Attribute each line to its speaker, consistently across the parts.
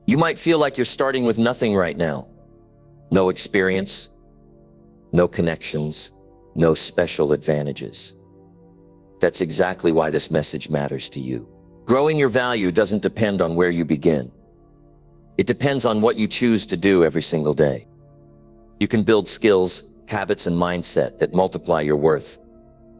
Speaker 1: You might feel like you're starting with nothing right now. No experience, no connections, no special advantages. That's exactly why this message matters to you. Growing your value doesn't depend on where you begin. It depends on what you choose to do every single day. You can build skills, habits, and mindset that multiply your worth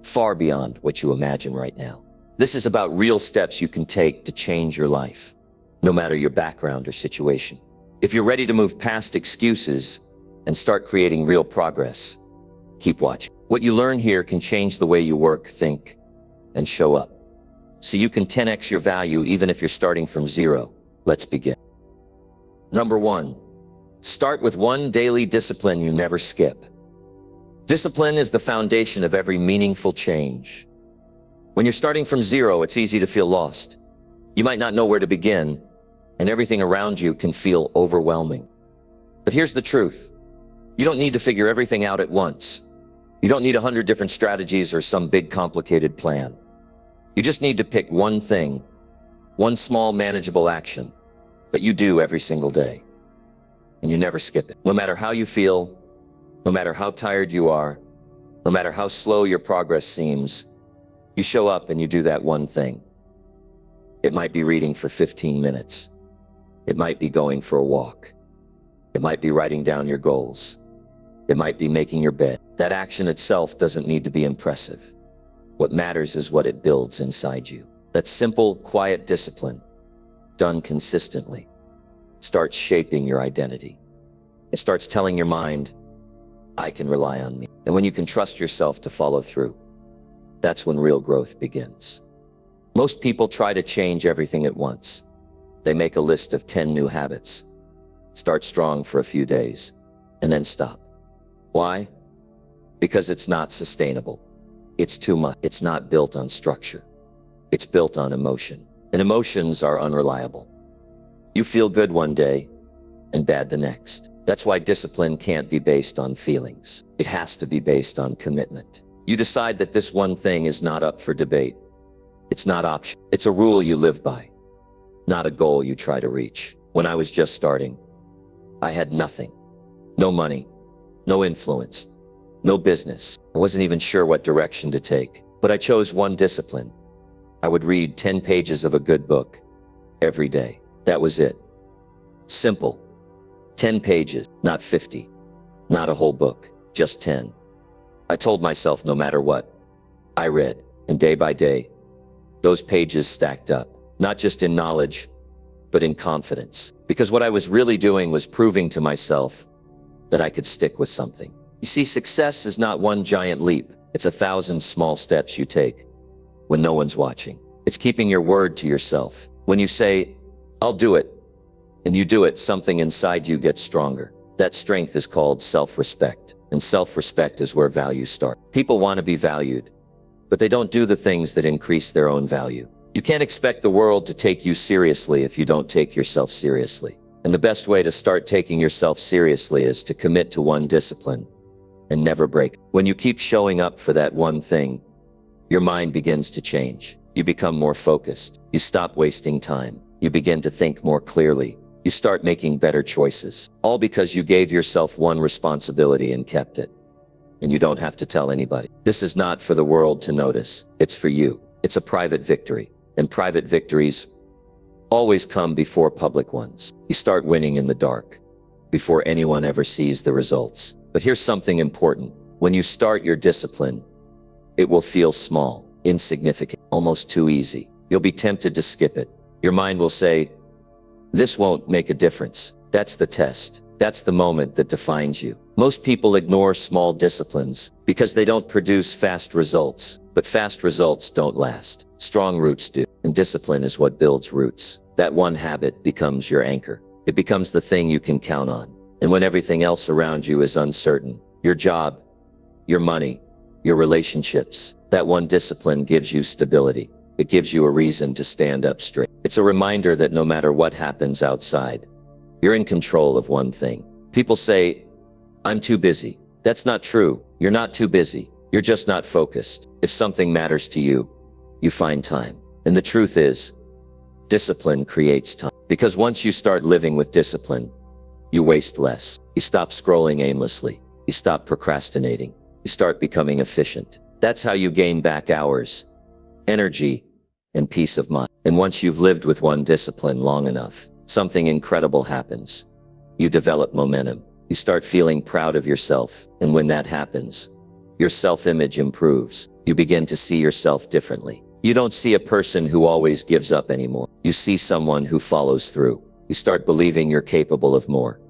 Speaker 1: far beyond what you imagine right now. This is about real steps you can take to change your life, no matter your background or situation. If you're ready to move past excuses and start creating real progress, keep watching. What you learn here can change the way you work, think, and show up, so you can 10x your value even if you're starting from zero. Let's begin. Number 1, start with one daily discipline you never skip. Discipline is the foundation of every meaningful change. When you're starting from zero, it's easy to feel lost. You might not know where to begin, and everything around you can feel overwhelming. But here's the truth. You don't need to figure everything out at once. You don't need 100 different strategies or some big complicated plan. You just need to pick one thing, one small manageable action that you do every single day. And you never skip it. No matter how you feel, no matter how tired you are, no matter how slow your progress seems, you show up and you do that one thing. It might be reading for 15 minutes. It might be going for a walk. It might be writing down your goals. It might be making your bed. That action itself doesn't need to be impressive. What matters is what it builds inside you. That simple, quiet discipline, done consistently, starts shaping your identity. It starts telling your mind, I can rely on me. And when you can trust yourself to follow through, that's when real growth begins. Most people try to change everything at once. They make a list of 10 new habits, start strong for a few days, and then stop. Why? Because it's not sustainable. It's too much. It's not built on structure. It's built on emotion. And emotions are unreliable. You feel good one day and bad the next. That's why discipline can't be based on feelings. It has to be based on commitment. You decide that this one thing is not up for debate. It's not optional. It's a rule you live by, not a goal you try to reach. When I was just starting, I had nothing. No money, no influence, no business. I wasn't even sure what direction to take, but I chose one discipline. I would read 10 pages of a good book every day. That was it. Simple. 10 pages, not 50, not a whole book, just 10. I told myself no matter what, I read, and day by day, those pages stacked up, not just in knowledge, but in confidence. Because what I was really doing was proving to myself that I could stick with something. You see, success is not one giant leap. It's 1,000 small steps you take when no one's watching. It's keeping your word to yourself. When you say, I'll do it, and you do it, something inside you gets stronger. That strength is called self-respect. And self-respect is where values start. People want to be valued, but they don't do the things that increase their own value. You can't expect the world to take you seriously if you don't take yourself seriously. And the best way to start taking yourself seriously is to commit to one discipline and never break. When you keep showing up for that one thing, your mind begins to change. You become more focused. You stop wasting time. You begin to think more clearly. You start making better choices, all because you gave yourself one responsibility and kept it. And you don't have to tell anybody. This is not for the world to notice. It's for you. It's a private victory. And private victories always come before public ones. You start winning in the dark, before anyone ever sees the results. But here's something important. When you start your discipline, it will feel small, insignificant, almost too easy. You'll be tempted to skip it. Your mind will say, this won't make a difference. That's the test. That's the moment that defines you. Most people ignore small disciplines because they don't produce fast results. But fast results don't last. Strong roots do. And discipline is what builds roots. That one habit becomes your anchor. It becomes the thing you can count on. And when everything else around you is uncertain, your job, your money, your relationships, that one discipline gives you stability. It gives you a reason to stand up straight. It's a reminder that no matter what happens outside, you're in control of one thing. People say, I'm too busy. That's not true. You're not too busy. You're just not focused. If something matters to you, you find time. And the truth is, Discipline creates time. Because once you start living with discipline, you waste less. You stop scrolling aimlessly. You stop procrastinating. You start becoming efficient. That's how you gain back hours, energy, and peace of mind. And once you've lived with one discipline long enough, something incredible happens. You develop momentum. You start feeling proud of yourself. And when that happens, your self-image improves. You begin to see yourself differently. You don't see a person who always gives up anymore. You see someone who follows through. You start believing you're capable of more.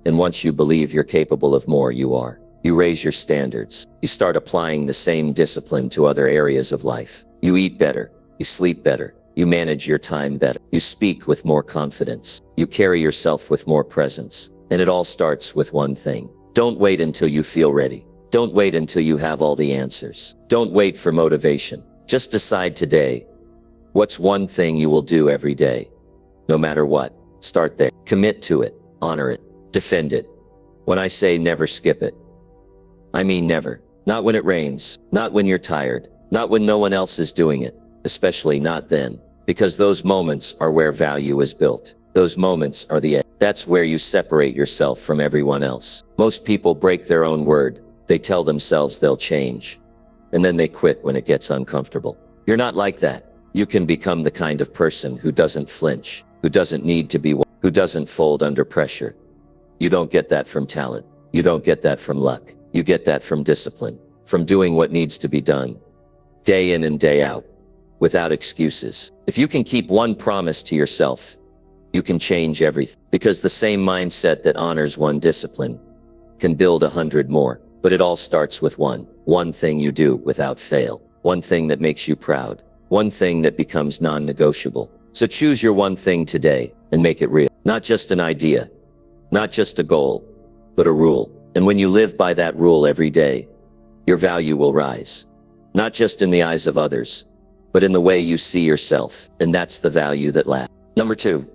Speaker 1: And once you believe you're capable of more, you are. You raise your standards. You start applying the same discipline to other areas of life. You eat better. You sleep better. You manage your time better. You speak with more confidence. You carry yourself with more presence. And it all starts with one thing. Don't wait until you feel ready. Don't wait until you have all the answers. Don't wait for motivation. Just decide today. What's one thing you will do every day? No matter what, start there. Commit to it. Honor it. Defend it. When I say never skip it, I mean never. Not when it rains. Not when you're tired. Not when no one else is doing it. Especially not then. Because those moments are where value is built. Those moments are the edge. That's where you separate yourself from everyone else. Most people break their own word. They tell themselves they'll change. And then they quit when it gets uncomfortable. You're not like that. You can become the kind of person who doesn't flinch, who doesn't need to be, who doesn't fold under pressure. You don't get that from talent. You don't get that from luck. You get that from discipline, from doing what needs to be done, day in and day out, without excuses. If you can keep one promise to yourself, you can change everything. Because the same mindset that honors one discipline can build 100 more. But it all starts with one thing you do without fail, one thing that makes you proud, one thing that becomes non-negotiable. So choose your one thing today and make it real. Not just an idea, not just a goal, but a rule. And when you live by that rule every day, your value will rise. Not just in the eyes of others, but in the way you see yourself. And that's the value that lasts. Number 2,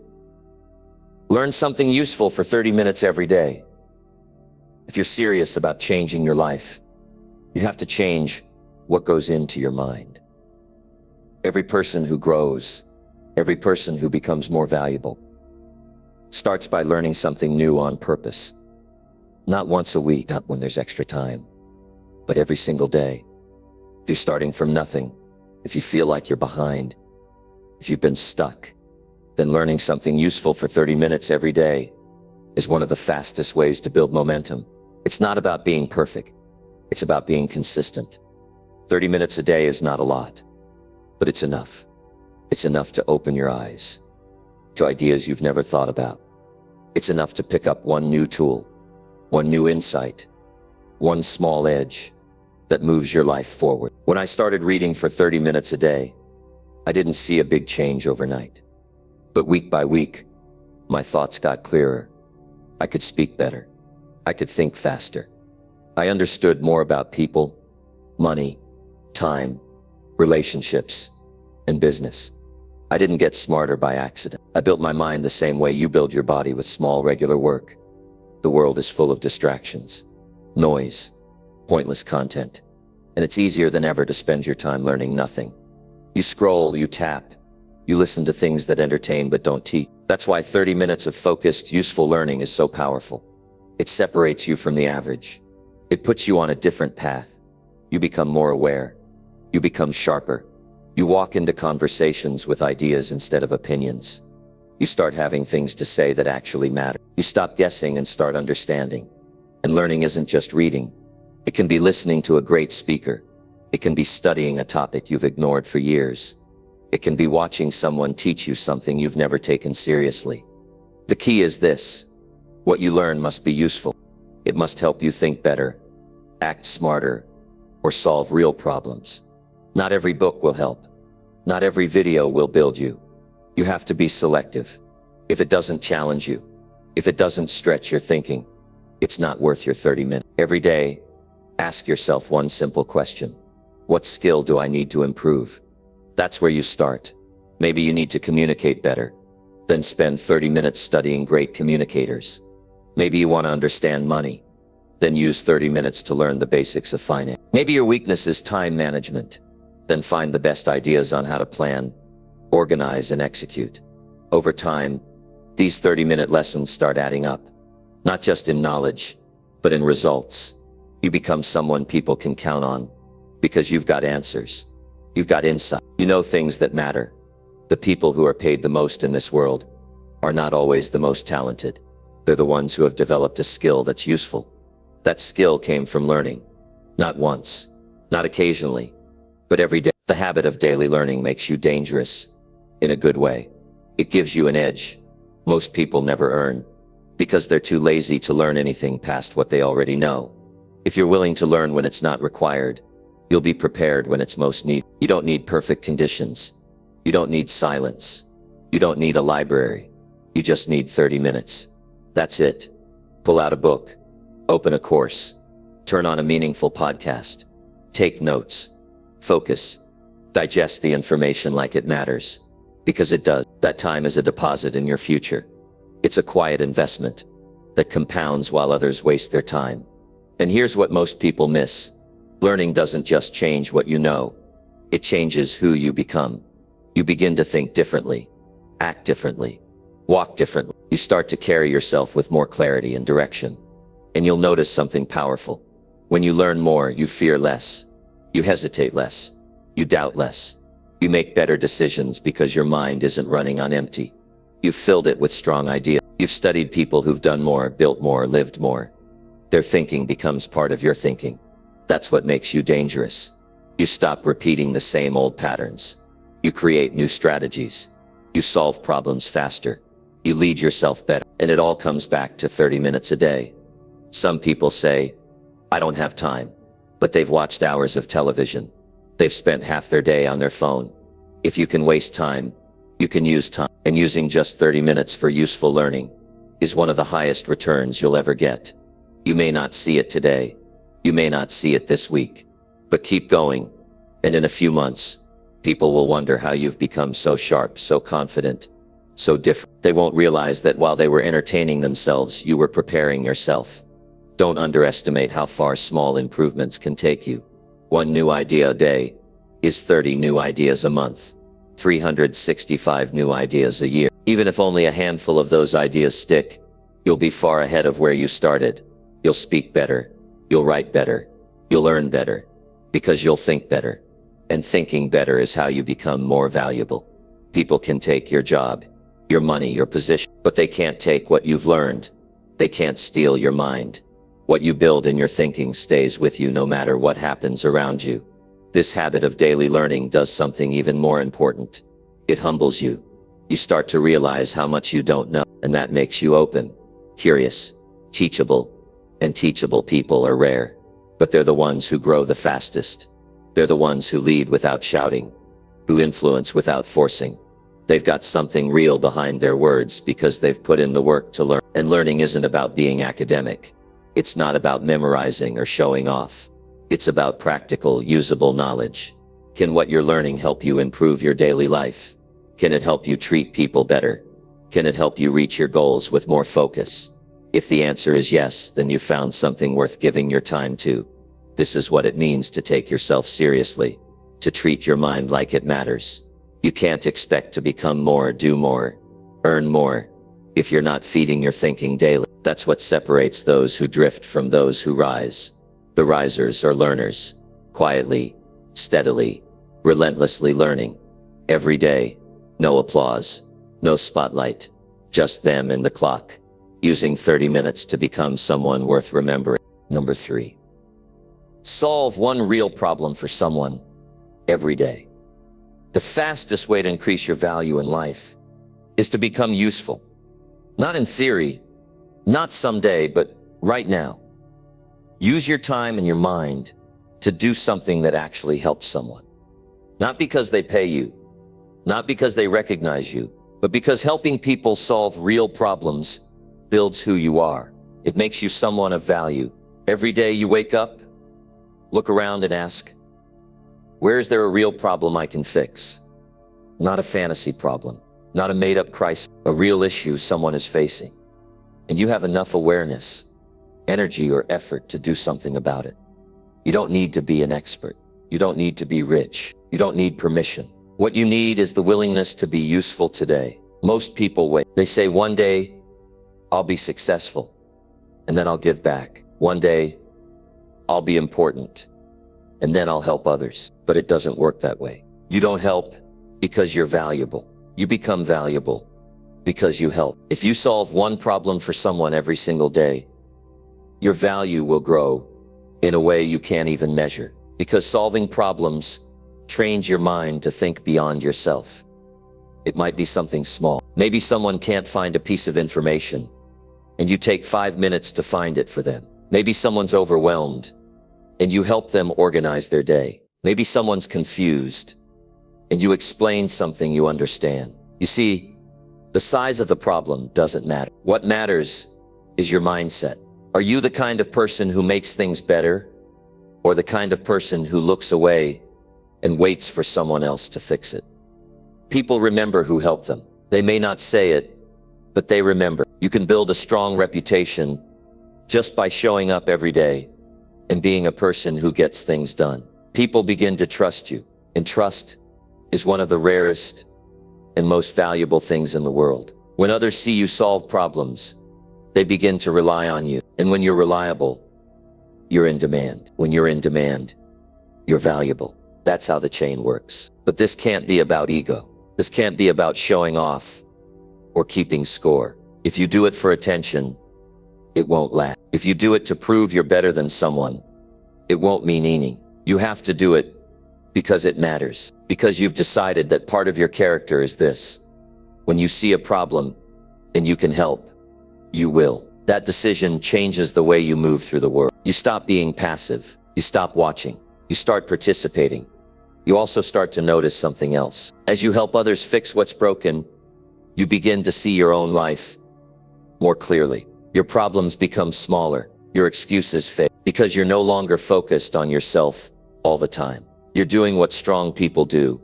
Speaker 1: learn something useful for 30 minutes every day. If you're serious about changing your life, you have to change what goes into your mind. Every person who grows, every person who becomes more valuable, starts by learning something new on purpose. Not once a week, not when there's extra time, but every single day. If you're starting from nothing, if you feel like you're behind, if you've been stuck, then learning something useful for 30 minutes every day is one of the fastest ways to build momentum. It's not about being perfect. It's about being consistent. 30 minutes a day is not a lot, but it's enough. It's enough to open your eyes to ideas you've never thought about. It's enough to pick up one new tool, one new insight, one small edge that moves your life forward. When I started reading for 30 minutes a day, I didn't see a big change overnight. But week by week, my thoughts got clearer. I could speak better. I could think faster. I understood more about people, money, time, relationships, and business. I didn't get smarter by accident. I built my mind the same way you build your body, with small, regular work. The world is full of distractions, noise, pointless content, and it's easier than ever to spend your time learning nothing. You scroll, you tap, you listen to things that entertain but don't teach. That's why 30 minutes of focused, useful learning is so powerful. It separates you from the average. It puts you on a different path. You become more aware. You become sharper. You walk into conversations with ideas instead of opinions. You start having things to say that actually matter. You stop guessing and start understanding. And learning isn't just reading. It can be listening to a great speaker. It can be studying a topic you've ignored for years. It can be watching someone teach you something you've never taken seriously. The key is this: what you learn must be useful. It must help you think better, act smarter, or solve real problems. Not every book will help. Not every video will build you. You have to be selective. If it doesn't challenge you, if it doesn't stretch your thinking, it's not worth your 30 minutes. Every day, ask yourself one simple question: what skill do I need to improve? That's where you start. Maybe you need to communicate better. Then spend 30 minutes studying great communicators. Maybe you want to understand money. Then use 30 minutes to learn the basics of finance. Maybe your weakness is time management. Then find the best ideas on how to plan, organize, and execute. Over time, these 30-minute lessons start adding up, not just in knowledge, but in results. You become someone people can count on because you've got answers. You've got insight. You know things that matter. The people who are paid the most in this world are not always the most talented. They're the ones who have developed a skill that's useful. That skill came from learning. Not once, not occasionally, but every day. The habit of daily learning makes you dangerous in a good way. It gives you an edge most people never earn because they're too lazy to learn anything past what they already know. If you're willing to learn when it's not required, you'll be prepared when it's most needed. You don't need perfect conditions. You don't need silence. You don't need a library. You just need 30 minutes. That's it. Pull out a book, open a course, turn on a meaningful podcast, take notes, focus, digest the information like it matters, because it does. That time is a deposit in your future. It's a quiet investment that compounds while others waste their time. And here's what most people miss. Learning doesn't just change what you know. It changes who you become. You begin to think differently, act differently, walk differently. You start to carry yourself with more clarity and direction. And you'll notice something powerful. When you learn more, you fear less. You hesitate less. You doubt less. You make better decisions because your mind isn't running on empty. You've filled it with strong ideas. You've studied people who've done more, built more, lived more. Their thinking becomes part of your thinking. That's what makes you dangerous. You stop repeating the same old patterns. You create new strategies. You solve problems faster. You lead yourself better. And it all comes back to 30 minutes a day. Some people say, I don't have time, but they've watched hours of television. They've spent half their day on their phone. If you can waste time, you can use time. And using just 30 minutes for useful learning is one of the highest returns you'll ever get. You may not see it today. You may not see it this week, but keep going. And in a few months, people will wonder how you've become so sharp, so confident, so different. They won't realize that while they were entertaining themselves, you were preparing yourself. Don't underestimate how far small improvements can take you. One new idea a day is 30 new ideas a month, 365 new ideas a year. Even if only a handful of those ideas stick, you'll be far ahead of where you started. You'll speak better. You'll write better. You'll earn better because you'll think better. And thinking better is how you become more valuable. People can take your job, your money, your position, but they can't take what you've learned. They can't steal your mind. What you build in your thinking stays with you no matter what happens around you. This habit of daily learning does something even more important. It humbles you. You start to realize how much you don't know, and that makes you open, curious, teachable. And teachable people are rare, but they're the ones who grow the fastest. They're the ones who lead without shouting, who influence without forcing. They've got something real behind their words because they've put in the work to learn. And learning isn't about being academic. It's not about memorizing or showing off. It's about practical, usable knowledge. Can what you're learning help you improve your daily life? Can it help you treat people better? Can it help you reach your goals with more focus? If the answer is yes, then you've found something worth giving your time to. This is what it means to take yourself seriously, to treat your mind like it matters. You can't expect to become more, do more, earn more, if you're not feeding your thinking daily. That's what separates those who drift from those who rise. The risers are learners, quietly, steadily, relentlessly learning. Every day, no applause, no spotlight, just them and the clock. Using 30 minutes to become someone worth remembering. Number 3. Solve one real problem for someone every day. The fastest way to increase your value in life is to become useful. Not in theory, not someday, but right now. Use your time and your mind to do something that actually helps someone. Not because they pay you, not because they recognize you, but because helping people solve real problems builds who you are. It makes you someone of value. Every day you wake up, look around and ask, where is there a real problem I can fix? Not a fantasy problem, not a made-up crisis, a real issue someone is facing. And you have enough awareness, energy, or effort to do something about it. You don't need to be an expert. You don't need to be rich. You don't need permission. What you need is the willingness to be useful today. Most people wait. They say, one day, I'll be successful, and then I'll give back. One day, I'll be important, and then I'll help others. But it doesn't work that way. You don't help because you're valuable. You become valuable because you help. If you solve one problem for someone every single day, your value will grow in a way you can't even measure. Because solving problems trains your mind to think beyond yourself. It might be something small. Maybe someone can't find a piece of information, and you take 5 minutes to find it for them. Maybe someone's overwhelmed, and you help them organize their day. Maybe someone's confused, and you explain something you understand. You see, the size of the problem doesn't matter. What matters is your mindset. Are you the kind of person who makes things better, or the kind of person who looks away and waits for someone else to fix it? People remember who helped them. They may not say it, but they remember. You can build a strong reputation just by showing up every day and being a person who gets things done. People begin to trust you, and trust is one of the rarest and most valuable things in the world. When others see you solve problems, they begin to rely on you. And when you're reliable, you're in demand. When you're in demand, you're valuable. That's how the chain works. But this can't be about ego. This can't be about showing off or keeping score. If you do it for attention, it won't last. If you do it to prove you're better than someone, it won't mean anything. You have to do it because it matters. Because you've decided that part of your character is this. When you see a problem and you can help, you will. That decision changes the way you move through the world. You stop being passive. You stop watching. You start participating. You also start to notice something else. As you help others fix what's broken, you begin to see your own life more clearly. Your problems become smaller. Your excuses fade because you're no longer focused on yourself all the time. You're doing what strong people do.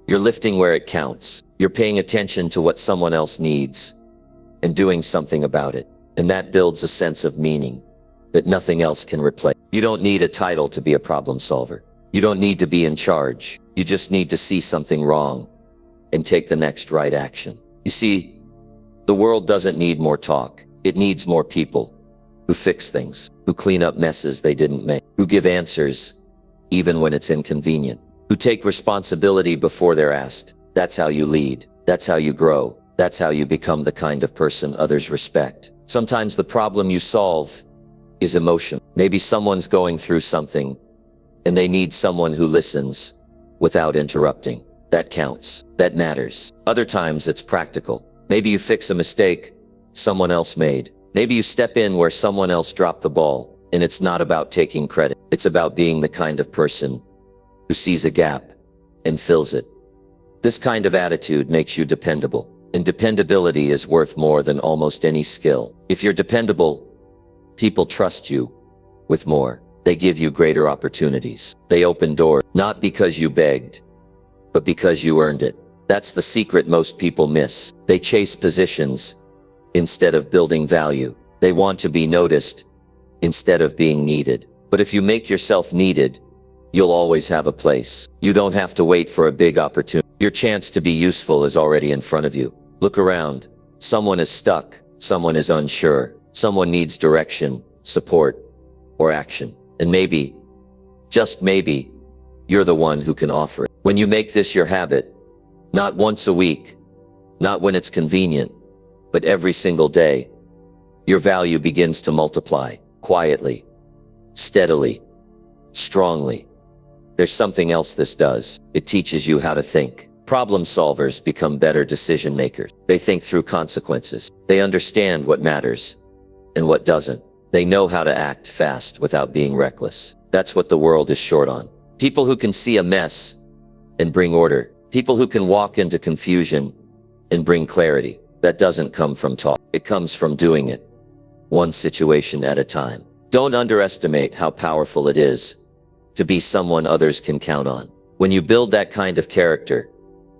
Speaker 1: You're lifting where it counts. You're paying attention to what someone else needs and doing something about it. And that builds a sense of meaning that nothing else can replace. You don't need a title to be a problem solver. You don't need to be in charge. You just need to see something wrong and take the next right action. You see, the world doesn't need more talk. It needs more people who fix things, who clean up messes they didn't make, who give answers even when it's inconvenient, who take responsibility before they're asked. That's how you lead. That's how you grow. That's how you become the kind of person others respect. Sometimes the problem you solve is emotion. Maybe someone's going through something and they need someone who listens without interrupting. That counts. That matters. Other times it's practical. Maybe you fix a mistake someone else made. Maybe you step in where someone else dropped the ball, and it's not about taking credit. It's about being the kind of person who sees a gap and fills it. This kind of attitude makes you dependable, and dependability is worth more than almost any skill. If you're dependable, people trust you with more. They give you greater opportunities. They open doors, not because you begged, but because you earned it. That's the secret most people miss. They chase positions instead of building value. They want to be noticed instead of being needed. But if you make yourself needed, you'll always have a place. You don't have to wait for a big opportunity. Your chance to be useful is already in front of you. Look around. Someone is stuck. Someone is unsure. Someone needs direction, support, or action. And maybe, just maybe, you're the one who can offer it. When you make this your habit, not once a week, not when it's convenient, but every single day, your value begins to multiply, quietly, steadily, strongly. There's something else this does. It teaches you how to think. Problem solvers become better decision makers. They think through consequences. They understand what matters and what doesn't. They know how to act fast without being reckless. That's what the world is short on. People who can see a mess and bring order. People who can walk into confusion and bring clarity. That doesn't come from talk. It comes from doing it, one situation at a time. Don't underestimate how powerful it is to be someone others can count on. When you build that kind of character,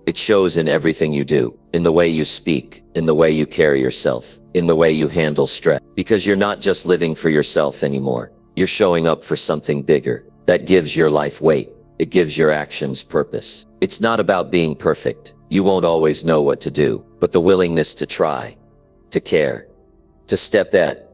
Speaker 1: it shows in everything you do, in the way you speak, in the way you carry yourself, in the way you handle stress. Because you're not just living for yourself anymore. You're showing up for something bigger that gives your life weight. It gives your actions purpose. It's not about being perfect. You won't always know what to do, but the willingness to try, to care, to step that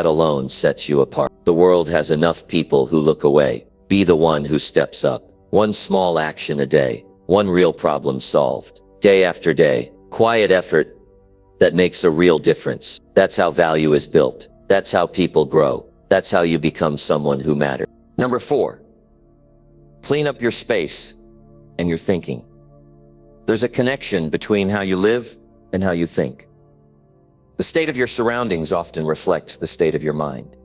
Speaker 1: alone sets you apart. The world has enough people who look away. Be the one who steps up. One small action a day, one real problem solved. Day after day, quiet effort that makes a real difference. That's how value is built. That's how people grow. That's how you become someone who matters. Number 4, clean up your space and your thinking. There's a connection between how you live and how you think. The state of your surroundings often reflects the state of your mind.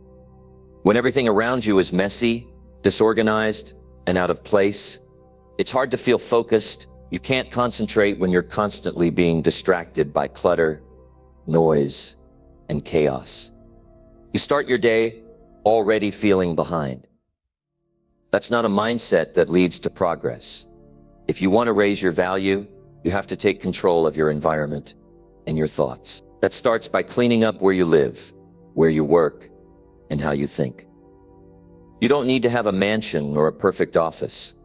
Speaker 1: When everything around you is messy, disorganized, and out of place, it's hard to feel focused. You can't concentrate when you're constantly being distracted by clutter, noise, and chaos. You start your day already feeling behind. That's not a mindset that leads to progress. If you want to raise your value, you have to take control of your environment and your thoughts. That starts by cleaning up where you live, where you work, and how you think. You don't need to have a mansion or a perfect office.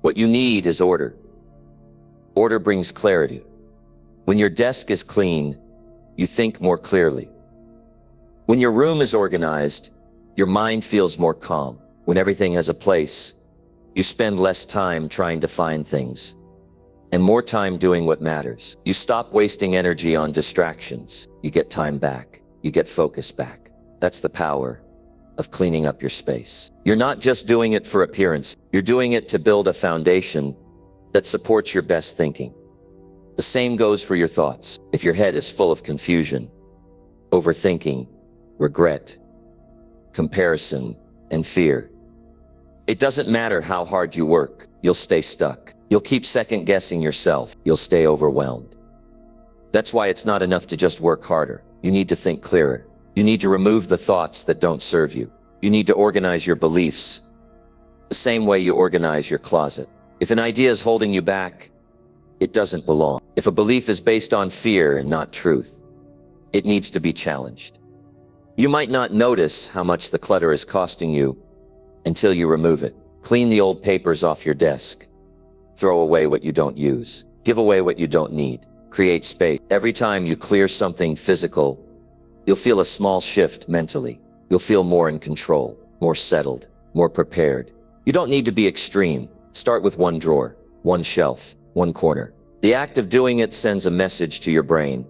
Speaker 1: What you need is order. Order brings clarity. When your desk is clean, you think more clearly. When your room is organized, your mind feels more calm. When everything has a place, you spend less time trying to find things and more time doing what matters. You stop wasting energy on distractions. You get time back. You get focus back. That's the power of cleaning up your space. You're not just doing it for appearance. You're doing it to build a foundation that supports your best thinking. The same goes for your thoughts. If your head is full of confusion, overthinking, regret, comparison, and fear, it doesn't matter how hard you work, you'll stay stuck. You'll keep second guessing yourself. You'll stay overwhelmed. That's why it's not enough to just work harder. You need to think clearer. You need to remove the thoughts that don't serve you. You need to organize your beliefs the same way you organize your closet. If an idea is holding you back, it doesn't belong. If a belief is based on fear and not truth, it needs to be challenged. You might not notice how much the clutter is costing you until you remove it. Clean the old papers off your desk. Throw away what you don't use. Give away what you don't need. Create space. Every time you clear something physical, you'll feel a small shift mentally. You'll feel more in control, more settled, more prepared. You don't need to be extreme. Start with one drawer, one shelf, one corner. The act of doing it sends a message to your brain.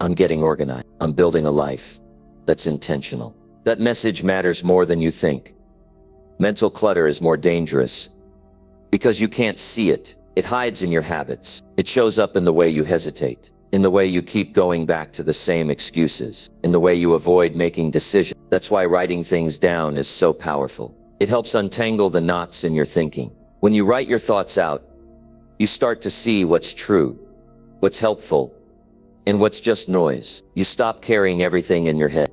Speaker 1: I'm getting organized. I'm building a life that's intentional. That message matters more than you think. Mental clutter is more dangerous because you can't see it. It hides in your habits. It shows up in the way you hesitate, in the way you keep going back to the same excuses, in the way you avoid making decisions. That's why writing things down is so powerful. It helps untangle the knots in your thinking. When you write your thoughts out, you start to see what's true, what's helpful, and what's just noise. You stop carrying everything in your head.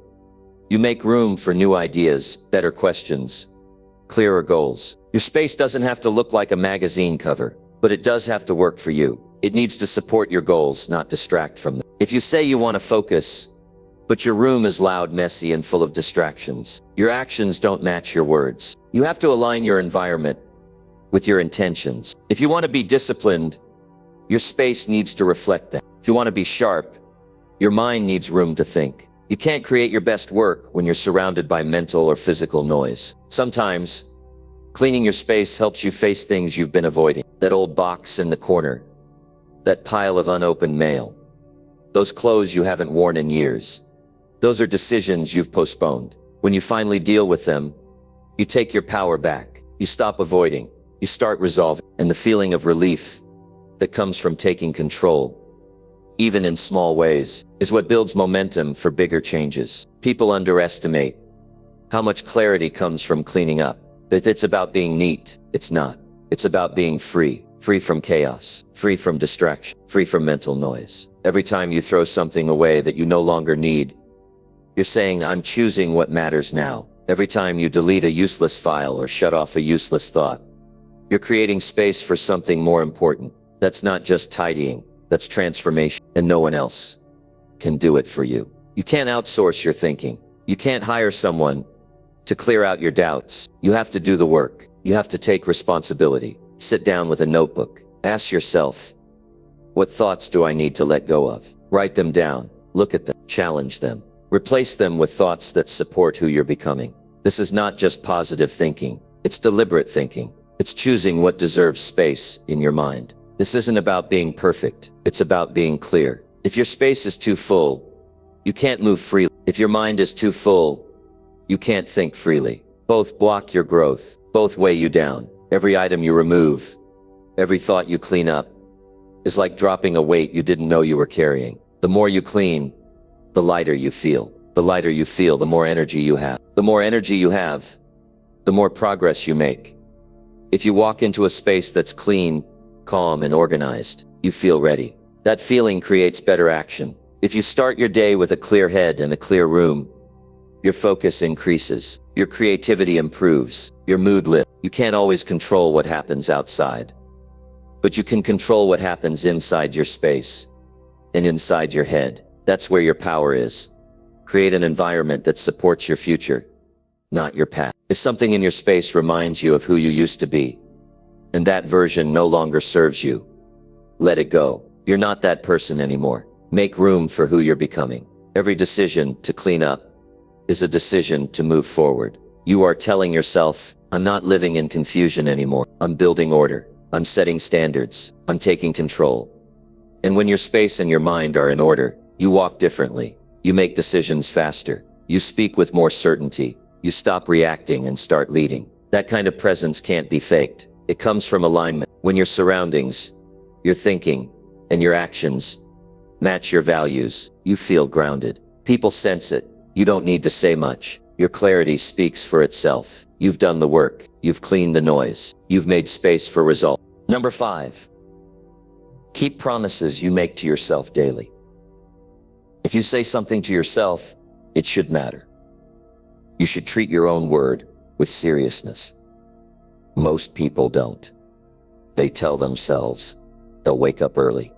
Speaker 1: You make room for new ideas, better questions, clearer goals. Your space doesn't have to look like a magazine cover, but it does have to work for you. It needs to support your goals, not distract from them. If you say you want to focus, but your room is loud, messy, and full of distractions, your actions don't match your words. You have to align your environment with your intentions. If you want to be disciplined, your space needs to reflect that. If you want to be sharp, your mind needs room to think. You can't create your best work when you're surrounded by mental or physical noise. Sometimes, cleaning your space helps you face things you've been avoiding. That old box in the corner, that pile of unopened mail, those clothes you haven't worn in years. Those are decisions you've postponed. When you finally deal with them, you take your power back. You stop avoiding. You start resolving. And the feeling of relief that comes from taking control, even in small ways, is what builds momentum for bigger changes. People underestimate how much clarity comes from cleaning up. If it's about being neat, it's not. It's about being free. Free from chaos, free from distraction, free from mental noise. Every time you throw something away that you no longer need, you're saying, I'm choosing what matters now. Every time you delete a useless file or shut off a useless thought, you're creating space for something more important. That's not just tidying, that's transformation, and no one else can do it for you. You can't outsource your thinking. You can't hire someone To clear out your doubts, you have to do the work. You have to take responsibility. Sit down with a notebook. Ask yourself, what thoughts do I need to let go of? Write them down. Look at them. Challenge them. Replace them with thoughts that support who you're becoming. This is not just positive thinking. It's deliberate thinking. It's choosing what deserves space in your mind. This isn't about being perfect. It's about being clear. If your space is too full, you can't move freely. If your mind is too full, you can't think freely. Both block your growth. Both weigh you down. Every item you remove, every thought you clean up, is like dropping a weight you didn't know you were carrying. The more you clean, the lighter you feel. The lighter you feel, the more energy you have. The more energy you have, the more progress you make. If you walk into a space that's clean, calm, and organized, you feel ready. That feeling creates better action. If you start your day with a clear head and a clear room, your focus increases, your creativity improves, your mood lifts. You can't always control what happens outside, but you can control what happens inside your space and inside your head. That's where your power is. Create an environment that supports your future, not your past. If something in your space reminds you of who you used to be, and that version no longer serves you, let it go. You're not that person anymore. Make room for who you're becoming. Every decision to clean up is a decision to move forward. You are telling yourself, I'm not living in confusion anymore. I'm building order. I'm setting standards. I'm taking control. And when your space and your mind are in order, you walk differently. You make decisions faster. You speak with more certainty. You stop reacting and start leading. That kind of presence can't be faked. It comes from alignment. When your surroundings, your thinking, and your actions match your values, you feel grounded. People sense it. You don't need to say much. Your clarity speaks for itself. You've done the work. You've cleaned the noise. You've made space for result. Number 5. Keep promises you make to yourself daily. If you say something to yourself, it should matter. You should treat your own word with seriousness. Most people don't. They tell themselves they'll wake up early,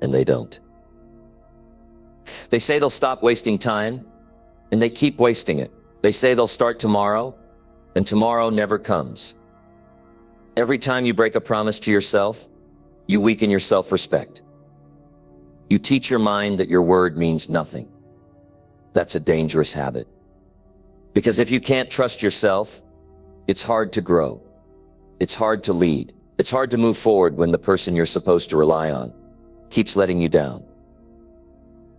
Speaker 1: and they don't. They say they'll stop wasting time, and they keep wasting it. They say they'll start tomorrow, and tomorrow never comes. Every time you break a promise to yourself, you weaken your self-respect. You teach your mind that your word means nothing. That's a dangerous habit. Because if you can't trust yourself, it's hard to grow. It's hard to lead. It's hard to move forward when the person you're supposed to rely on keeps letting you down.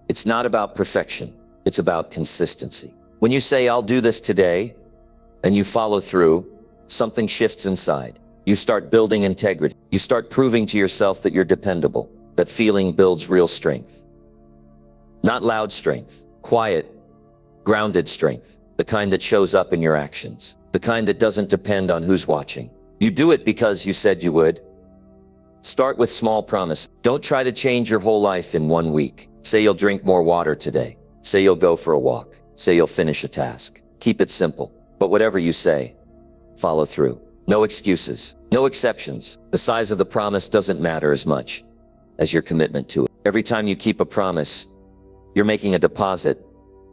Speaker 1: It's not about perfection. It's about consistency. When you say, I'll do this today, and you follow through, something shifts inside. You start building integrity. You start proving to yourself that you're dependable. That feeling builds real strength. Not loud strength, quiet, grounded strength. The kind that shows up in your actions. The kind that doesn't depend on who's watching. You do it because you said you would. Start with small promise. Don't try to change your whole life in 1 week. Say you'll drink more water today. Say you'll go for a walk. Say you'll finish a task. Keep it simple. But whatever you say, follow through. No excuses. No exceptions. The size of the promise doesn't matter as much as your commitment to it. Every time you keep a promise, you're making a deposit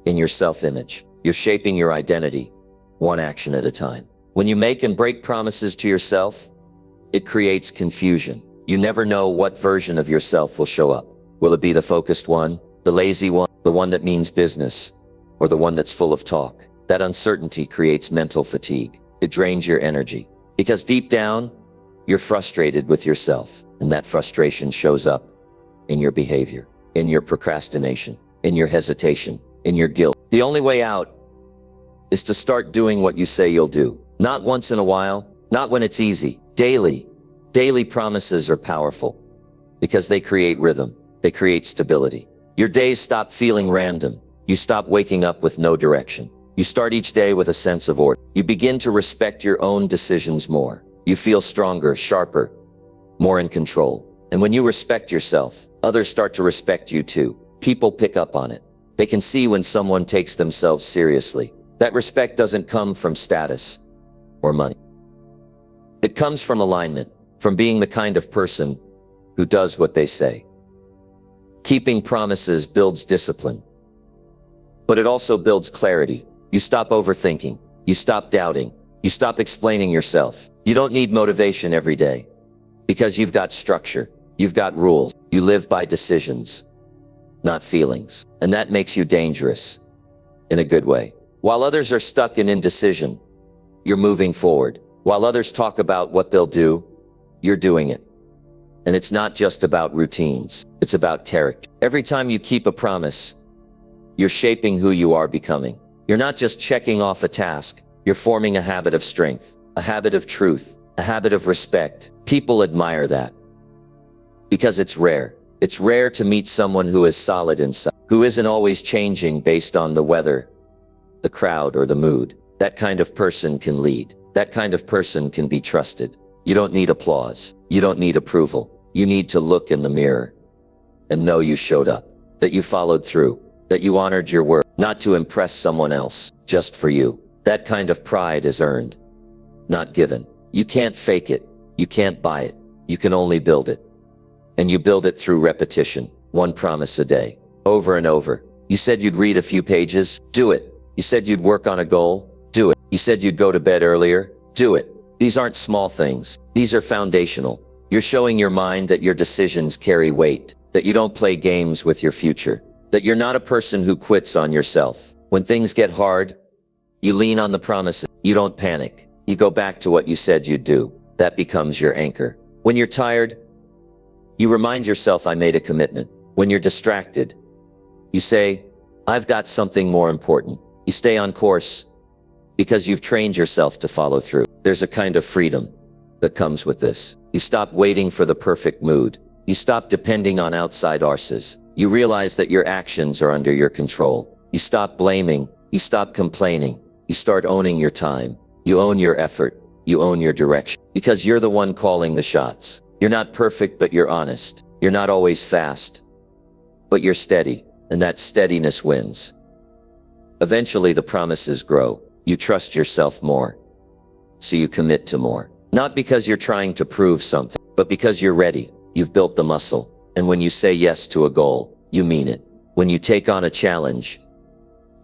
Speaker 1: in your self-image. You're shaping your identity, one action at a time. When you make and break promises to yourself, it creates confusion. You never know what version of yourself will show up. Will it be the focused one, the lazy one, the one that means business, or the one that's full of talk? That uncertainty creates mental fatigue. It drains your energy. Because deep down, you're frustrated with yourself, and that frustration shows up in your behavior, in your procrastination, in your hesitation, in your guilt. The only way out is to start doing what you say you'll do. Not once in a while, not when it's easy. Daily. Daily promises are powerful because they create rhythm. They create stability. Your days stop feeling random. You stop waking up with no direction. You start each day with a sense of order. You begin to respect your own decisions more. You feel stronger, sharper, more in control. And when you respect yourself, others start to respect you too. People pick up on it. They can see when someone takes themselves seriously. That respect doesn't come from status or money. It comes from alignment, from being the kind of person who does what they say. Keeping promises builds discipline, but it also builds clarity. You stop overthinking. You stop doubting. You stop explaining yourself. You don't need motivation every day because you've got structure. You've got rules. You live by decisions, not feelings. And that makes you dangerous in a good way. While others are stuck in indecision, you're moving forward. While others talk about what they'll do, you're doing it. And it's not just about routines. It's about character. Every time you keep a promise, you're shaping who you are becoming. You're not just checking off a task. You're forming a habit of strength, a habit of truth, a habit of respect. People admire that because it's rare. It's rare to meet someone who is solid inside, who isn't always changing based on the weather, the crowd, or the mood. That kind of person can lead. That kind of person can be trusted. You don't need applause. You don't need approval. You need to look in the mirror and know you showed up, that you followed through, that you honored your word, not to impress someone else, just for you. That kind of pride is earned, not given. You can't fake it. You can't buy it. You can only build it. And you build it through repetition, one promise a day, over and over. You said you'd read a few pages, do it. You said you'd work on a goal, do it. You said you'd go to bed earlier, do it. These aren't small things. These are foundational. You're showing your mind that your decisions carry weight, that you don't play games with your future, that you're not a person who quits on yourself. When things get hard, you lean on the promises. You don't panic. You go back to what you said you'd do. That becomes your anchor. When you're tired, you remind yourself, I made a commitment. When you're distracted, you say, I've got something more important. You stay on course because you've trained yourself to follow through. There's a kind of freedom that comes with this. You stop waiting for the perfect mood. You stop depending on outside forces. You realize that your actions are under your control. You stop blaming. You stop complaining. You start owning your time. You own your effort. You own your direction because you're the one calling the shots. You're not perfect, but you're honest. You're not always fast, but you're steady, and that steadiness wins. Eventually the promises grow. You trust yourself more, so you commit to more. Not because you're trying to prove something, but because you're ready. You've built the muscle. And when you say yes to a goal, you mean it. When you take on a challenge,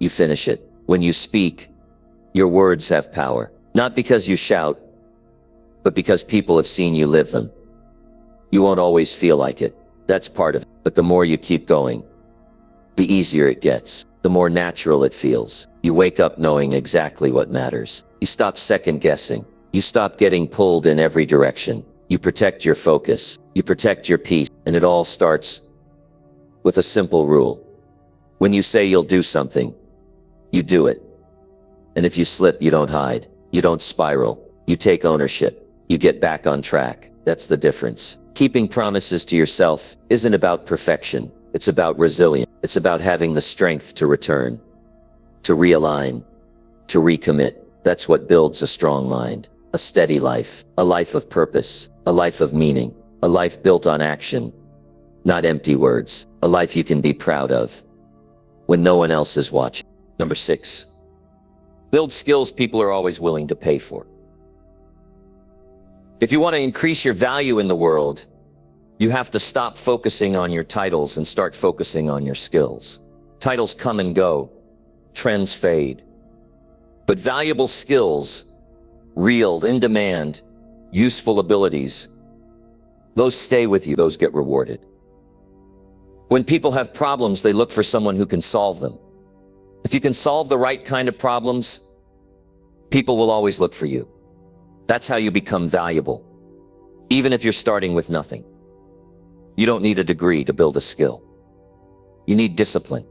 Speaker 1: you finish it. When you speak, your words have power. Not because you shout, but because people have seen you live them. You won't always feel like it. That's part of it. But the more you keep going, the easier it gets. The more natural it feels. You wake up knowing exactly what matters. You stop second guessing. You stop getting pulled in every direction. You protect your focus. You protect your peace. And it all starts with a simple rule. When you say you'll do something, you do it. And if you slip, you don't hide. You don't spiral. You take ownership. You get back on track. That's the difference. Keeping promises to yourself isn't about perfection. It's about resilience. It's about having the strength to return, to realign, to recommit. That's what builds a strong mind, a steady life, a life of purpose, a life of meaning, a life built on action, not empty words, a life you can be proud of when no one else is watching. Number 6, build skills people are always willing to pay for. If you want to increase your value in the world, you have to stop focusing on your titles and start focusing on your skills. Titles come and go, trends fade. But valuable skills, real, in demand, useful abilities, those stay with you, those get rewarded. When people have problems, they look for someone who can solve them. If you can solve the right kind of problems, people will always look for you. That's how you become valuable, even if you're starting with nothing. You don't need a degree to build a skill. You need discipline.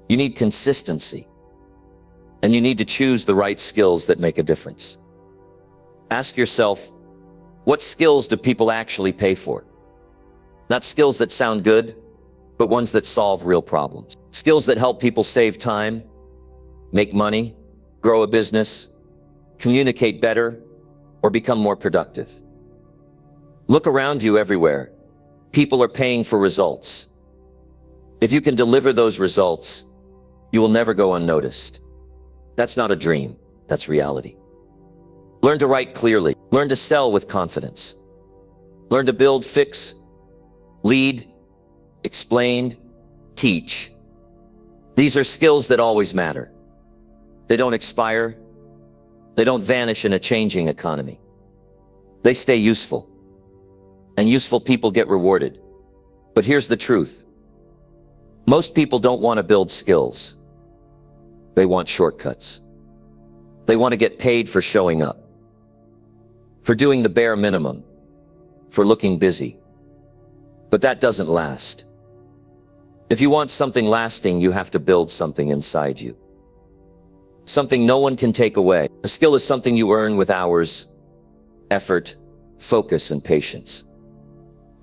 Speaker 1: You need consistency. And you need to choose the right skills that make a difference. Ask yourself, what skills do people actually pay for? Not skills that sound good, but ones that solve real problems. Skills that help people save time, make money, grow a business, communicate better, or become more productive. Look around you everywhere. People are paying for results. If you can deliver those results, you will never go unnoticed. That's not a dream, that's reality. Learn to write clearly. Learn to sell with confidence. Learn to build, fix, lead, explain, teach. These are skills that always matter. They don't expire. They don't vanish in a changing economy. They stay useful. And useful people get rewarded. But here's the truth. Most people don't want to build skills. They want shortcuts. They want to get paid for showing up, for doing the bare minimum, for looking busy. But that doesn't last. If you want something lasting, you have to build something inside you. Something no one can take away. A skill is something you earn with hours, effort, focus, and patience.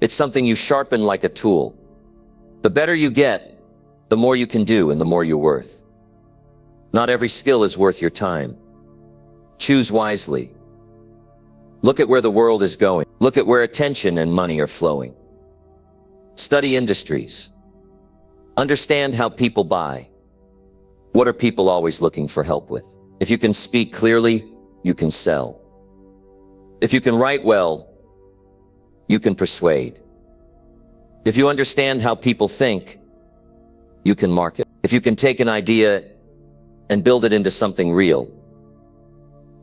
Speaker 1: It's something you sharpen like a tool. The better you get, the more you can do and the more you're worth. Not every skill is worth your time. Choose wisely. Look at where the world is going. Look at where attention and money are flowing. Study industries. Understand how people buy. What are people always looking for help with? If you can speak clearly, you can sell. If you can write well, you can persuade. If you understand how people think, you can market. If you can take an idea and build it into something real,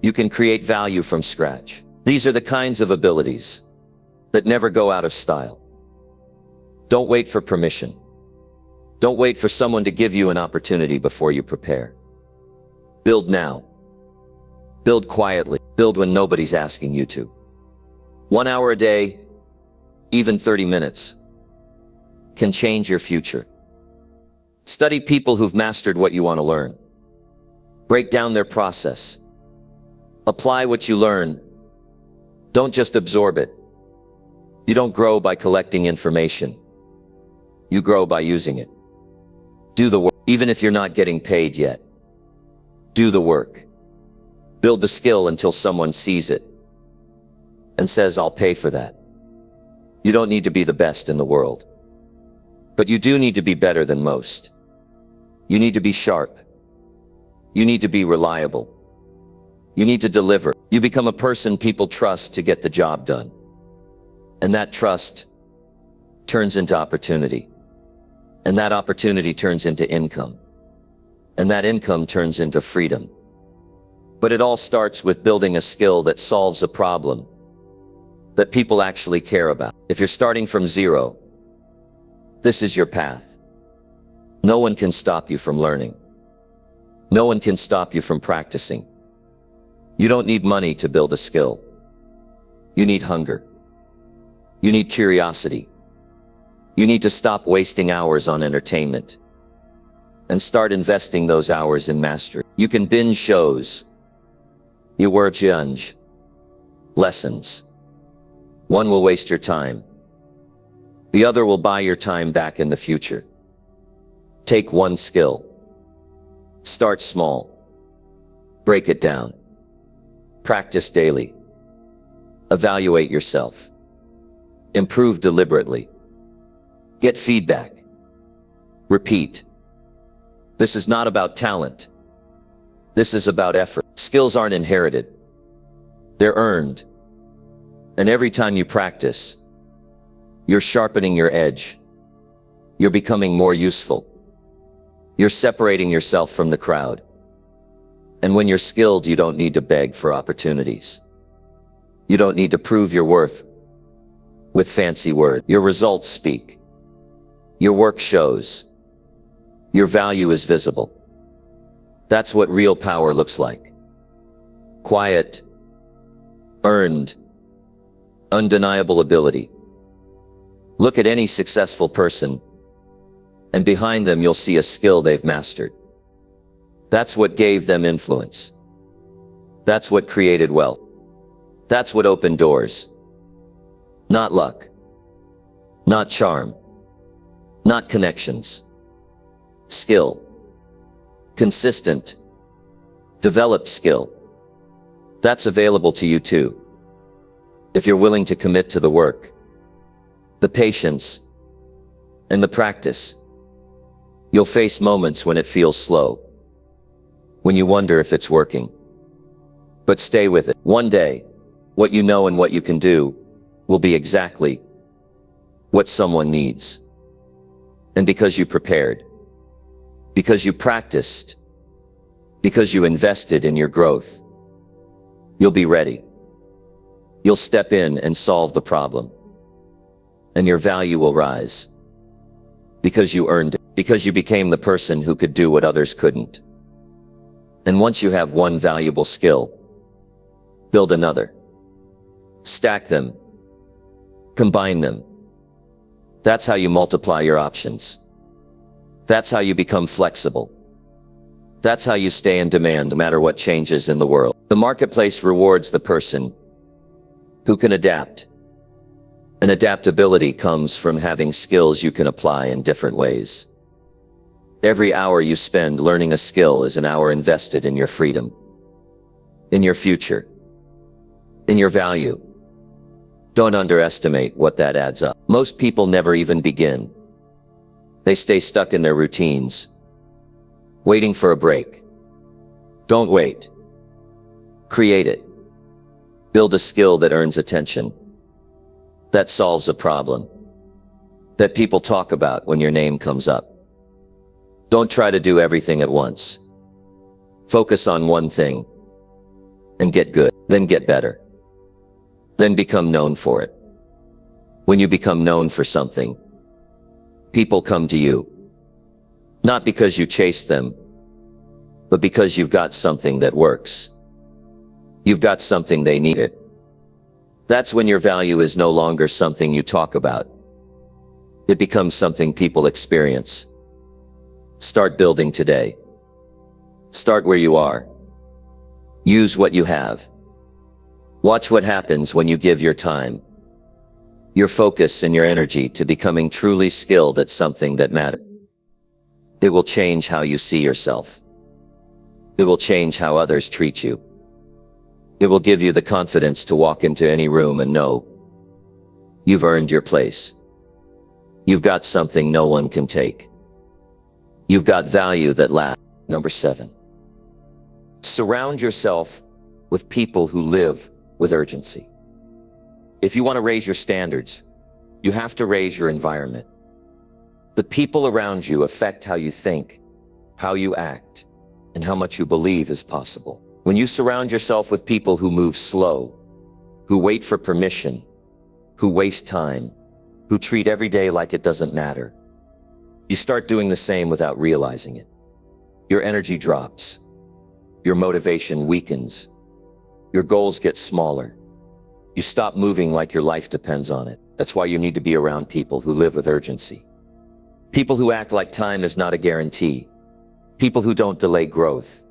Speaker 1: you can create value from scratch. These are the kinds of abilities that never go out of style. Don't wait for permission. Don't wait for someone to give you an opportunity before you prepare. Build now. Build quietly. Build when nobody's asking you to. 1 hour a day, even 30 minutes, can change your future. Study people who've mastered what you want to learn. Break down their process. Apply what you learn. Don't just absorb it. You don't grow by collecting information. You grow by using it. Do the work, even if you're not getting paid yet. Do the work. Build the skill until someone sees it and says, "I'll pay for that." You don't need to be the best in the world, but you do need to be better than most. You need to be sharp. You need to be reliable. You need to deliver. You become a person people trust to get the job done. And that trust turns into opportunity. And that opportunity turns into income. And that income turns into freedom. But it all starts with building a skill that solves a problem that people actually care about. If you're starting from zero, this is your path. No one can stop you from learning. No one can stop you from practicing. You don't need money to build a skill. You need hunger. You need curiosity. You need to stop wasting hours on entertainment and start investing those hours in mastery. You can binge shows. You will binge lessons. One will waste your time. The other will buy your time back in the future. Take one skill. Start small. Break it down. Practice daily. Evaluate yourself. Improve deliberately. Get feedback. Repeat. This is not about talent. This is about effort. Skills aren't inherited. They're earned. And every time you practice, you're sharpening your edge. You're becoming more useful. You're separating yourself from the crowd. And when you're skilled, you don't need to beg for opportunities. You don't need to prove your worth with fancy words. Your results speak. Your work shows. Your value is visible. That's what real power looks like. Quiet, earned, undeniable ability. Look at any successful person, and behind them you'll see a skill they've mastered. That's what gave them influence. That's what created wealth. That's what opened doors. Not luck. Not charm. Not connections. Skill. Consistent. Developed skill. That's available to you too. If you're willing to commit to the work, the patience, and the practice, you'll face moments when it feels slow, when you wonder if it's working. But stay with it. One day, what you know and what you can do will be exactly what someone needs. And because you prepared, because you practiced, because you invested in your growth. You'll be ready. You'll step in and solve the problem. And your value will rise. Because you earned it. Because you became the person who could do what others couldn't. And once you have one valuable skill, build another. Stack them. Combine them. That's how you multiply your options. That's how you become flexible. That's how you stay in demand no matter what changes in the world. The marketplace rewards the person who can adapt. And adaptability comes from having skills you can apply in different ways. Every hour you spend learning a skill is an hour invested in your freedom, in your future, in your value. Don't underestimate what that adds up. Most people never even begin. They stay stuck in their routines, waiting for a break. Don't wait. Create it. Build a skill that earns attention, that solves a problem, that people talk about when your name comes up. Don't try to do everything at once. Focus on one thing and get good, then get better, then become known for it. When you become known for something, people come to you, not because you chase them, but because you've got something that works. You've got something they need. That's when your value is no longer something you talk about. It becomes something people experience. Start building today. Start where you are. Use what you have. Watch what happens when you give your time, your focus and your energy to becoming truly skilled at something that matters. It will change how you see yourself. It will change how others treat you. It will give you the confidence to walk into any room and know you've earned your place. You've got something no one can take. You've got value that lasts. Number 7. Surround yourself with people who live with urgency. If you want to raise your standards, you have to raise your environment. The people around you affect how you think, how you act, and how much you believe is possible. When you surround yourself with people who move slow, who wait for permission, who waste time, who treat every day like it doesn't matter, you start doing the same without realizing it. Your energy drops. Your motivation weakens. Your goals get smaller. You stop moving like your life depends on it. That's why you need to be around people who live with urgency. People who act like time is not a guarantee. People who don't delay growth.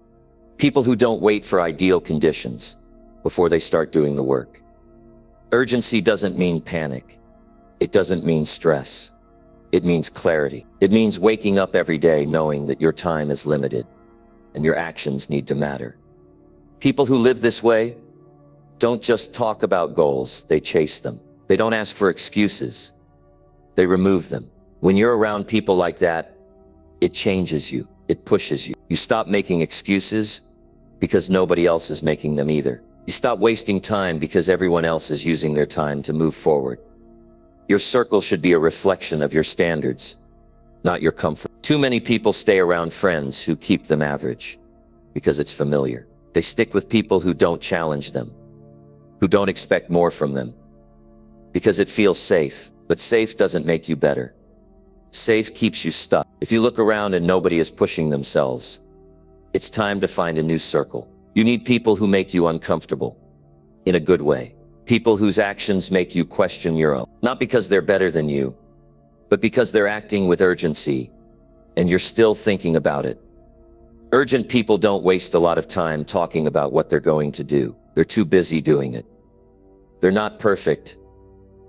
Speaker 1: People who don't wait for ideal conditions before they start doing the work. Urgency doesn't mean panic. It doesn't mean stress. It means clarity. It means waking up every day knowing that your time is limited and your actions need to matter. People who live this way don't just talk about goals, they chase them. They don't ask for excuses. They remove them. When you're around people like that, it changes you. It pushes you. You stop making excuses because nobody else is making them either. You stop wasting time because everyone else is using their time to move forward. Your circle should be a reflection of your standards, not your comfort. Too many people stay around friends who keep them average because it's familiar. They stick with people who don't challenge them, who don't expect more from them, because it feels safe. But safe doesn't make you better. Safe keeps you stuck. If you look around and nobody is pushing themselves, it's time to find a new circle. You need people who make you uncomfortable, in a good way. People whose actions make you question your own. Not because they're better than you, but because they're acting with urgency, and you're still thinking about it. Urgent people don't waste a lot of time talking about what they're going to do. They're too busy doing it. They're not perfect,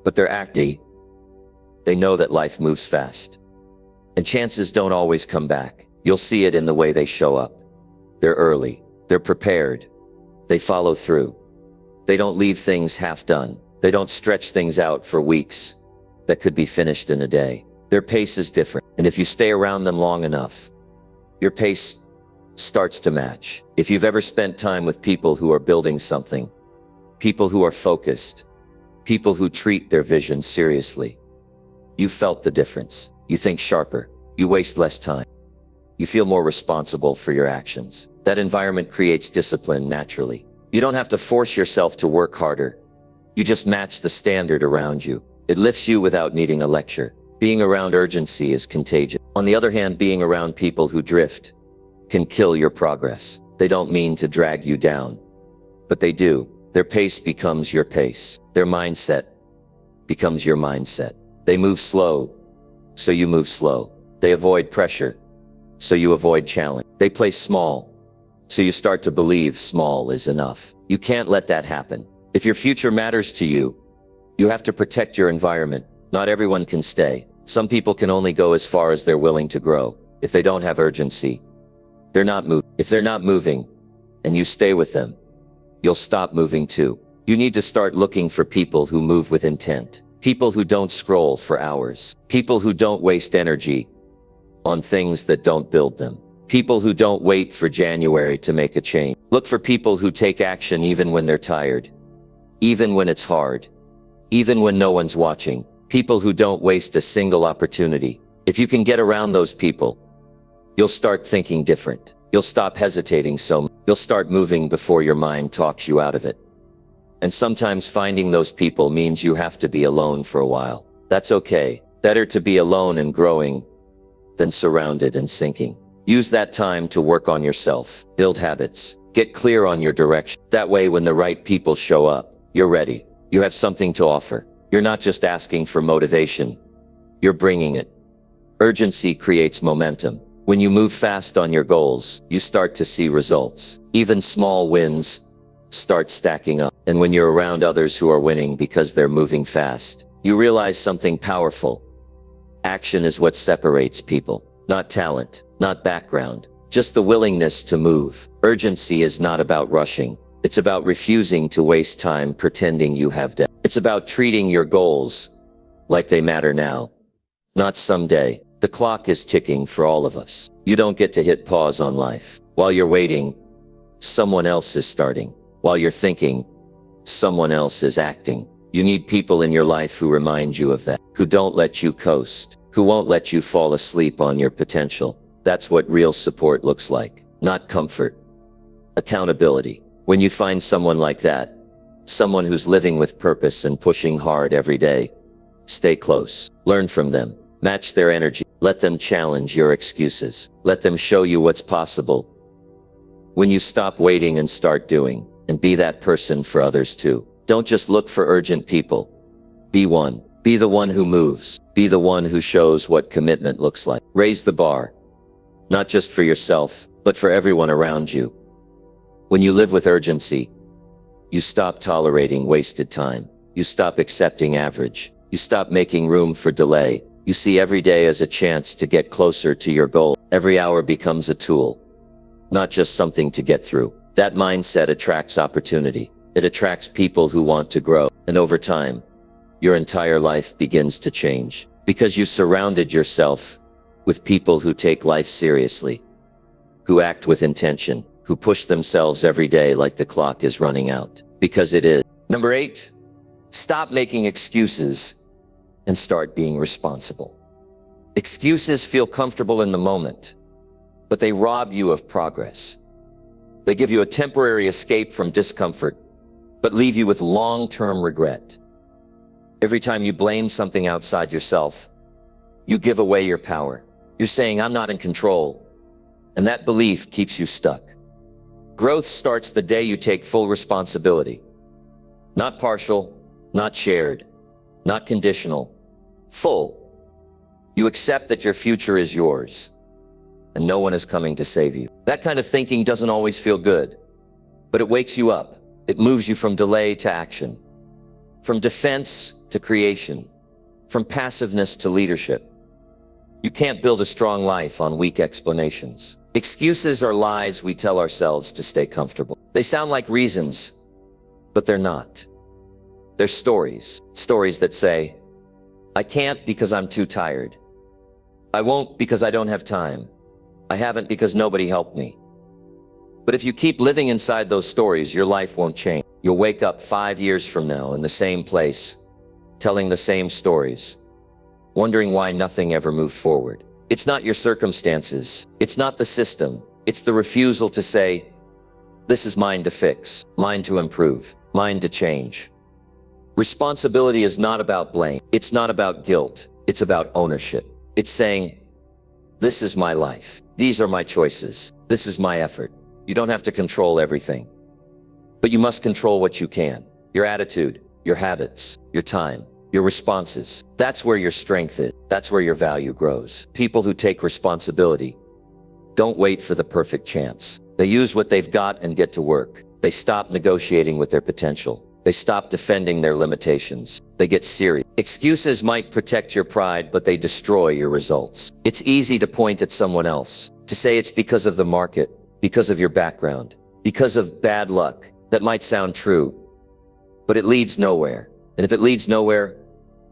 Speaker 1: but they're acting. They know that life moves fast, and chances don't always come back. You'll see it in the way they show up. They're early. They're prepared. They follow through. They don't leave things half done. They don't stretch things out for weeks that could be finished in a day. Their pace is different. And if you stay around them long enough, your pace starts to match. If you've ever spent time with people who are building something, people who are focused, people who treat their vision seriously, you felt the difference. You think sharper. You waste less time. You feel more responsible for your actions. That environment creates discipline naturally. You don't have to force yourself to work harder. You just match the standard around you. It lifts you without needing a lecture. Being around urgency is contagious. On the other hand, being around people who drift can kill your progress. They don't mean to drag you down, but they do. Their pace becomes your pace. Their mindset becomes your mindset. They move slow, so you move slow. They avoid pressure, so you avoid challenge. They play small, so you start to believe small is enough. You can't let that happen. If your future matters to you, you have to protect your environment. Not everyone can stay. Some people can only go as far as they're willing to grow. If they don't have urgency, they're not moving. If they're not moving, and you stay with them, you'll stop moving too. You need to start looking for people who move with intent. People who don't scroll for hours. People who don't waste energy on things that don't build them. People who don't wait for January to make a change. Look for people who take action even when they're tired, even when it's hard, even when no one's watching. People who don't waste a single opportunity. If you can get around those people, you'll start thinking different. You'll stop hesitating so much. You'll start moving before your mind talks you out of it. And sometimes finding those people means you have to be alone for a while. That's okay. Better to be alone and growing than surrounded and sinking. Use that time to work on yourself, build habits, get clear on your direction. That way, when the right people show up, you're ready. You have something to offer. You're not just asking for motivation. You're bringing it. Urgency creates momentum. When you move fast on your goals, you start to see results. Even small wins start stacking up. And when you're around others who are winning because they're moving fast, you realize something powerful. Action is what separates people. Not talent, not background, just the willingness to move. Urgency is not about rushing. It's about refusing to waste time pretending you have depth. It's about treating your goals like they matter now, not someday. The clock is ticking for all of us. You don't get to hit pause on life. While you're waiting, someone else is starting. While you're thinking, someone else is acting. You need people in your life who remind you of that, who don't let you coast, who won't let you fall asleep on your potential. That's what real support looks like, not comfort. Accountability. When you find someone like that, someone who's living with purpose and pushing hard every day, stay close. Learn from them. Match their energy. Let them challenge your excuses. Let them show you what's possible. When you stop waiting and start doing, and be that person for others too. Don't just look for urgent people. Be one. Be the one who moves. Be the one who shows what commitment looks like. Raise the bar. Not just for yourself, but for everyone around you. When you live with urgency, you stop tolerating wasted time. You stop accepting average. You stop making room for delay. You see every day as a chance to get closer to your goal. Every hour becomes a tool, not just something to get through. That mindset attracts opportunity. It attracts people who want to grow. And over time, your entire life begins to change because you surrounded yourself with people who take life seriously, who act with intention, who push themselves every day like the clock is running out, because it is. Number 8, stop making excuses and start being responsible. Excuses feel comfortable in the moment, but they rob you of progress. They give you a temporary escape from discomfort, but leave you with long-term regret. Every time you blame something outside yourself, you give away your power. You're saying, I'm not in control, and that belief keeps you stuck. Growth starts the day you take full responsibility. Not partial, not shared, not conditional, full. You accept that your future is yours, and no one is coming to save you. That kind of thinking doesn't always feel good, but it wakes you up. It moves you from delay to action, from defense to creation, from passiveness to leadership. You can't build a strong life on weak explanations. Excuses are lies we tell ourselves to stay comfortable. They sound like reasons, but they're not. They're stories. Stories that say, I can't because I'm too tired. I won't because I don't have time. I haven't because nobody helped me. But if you keep living inside those stories, your life won't change. You'll wake up 5 years from now in the same place, telling the same stories, wondering why nothing ever moved forward. It's not your circumstances. It's not the system. It's the refusal to say, this is mine to fix, mine to improve, mine to change. Responsibility is not about blame. It's not about guilt. It's about ownership. It's saying, this is my life. These are my choices. This is my effort. You don't have to control everything, but you must control what you can. Your attitude, your habits, your time, your responses. That's where your strength is. That's where your value grows. People who take responsibility don't wait for the perfect chance. They use what they've got and get to work. They stop negotiating with their potential. They stop defending their limitations. They get serious. Excuses might protect your pride, but they destroy your results. It's easy to point at someone else, to say it's because of the market, because of your background, because of bad luck. That might sound true, but it leads nowhere. And if it leads nowhere,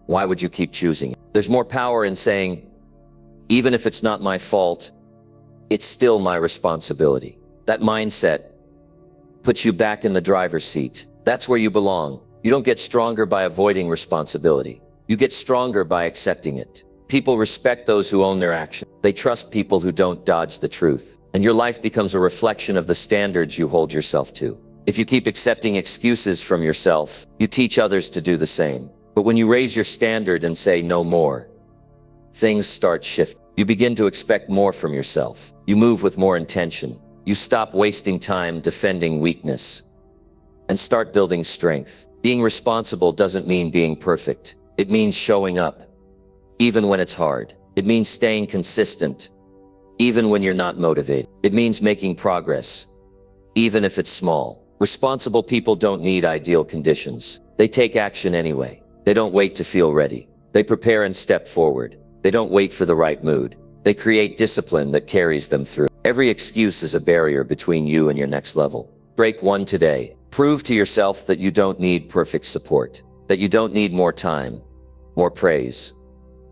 Speaker 1: why would you keep choosing it? There's more power in saying, even if it's not my fault, it's still my responsibility. That mindset puts you back in the driver's seat. That's where you belong. You don't get stronger by avoiding responsibility. You get stronger by accepting it. People respect those who own their action. They trust people who don't dodge the truth. And your life becomes a reflection of the standards you hold yourself to. If you keep accepting excuses from yourself, you teach others to do the same. But when you raise your standard and say no more, things start shifting. You begin to expect more from yourself. You move with more intention. You stop wasting time defending weakness and start building strength. Being responsible doesn't mean being perfect. It means showing up, even when it's hard. It means staying consistent, even when you're not motivated. It means making progress, even if it's small. Responsible people don't need ideal conditions. They take action anyway. They don't wait to feel ready. They prepare and step forward. They don't wait for the right mood. They create discipline that carries them through. Every excuse is a barrier between you and your next level. Break one today. Prove to yourself that you don't need perfect support, that you don't need more time, more praise,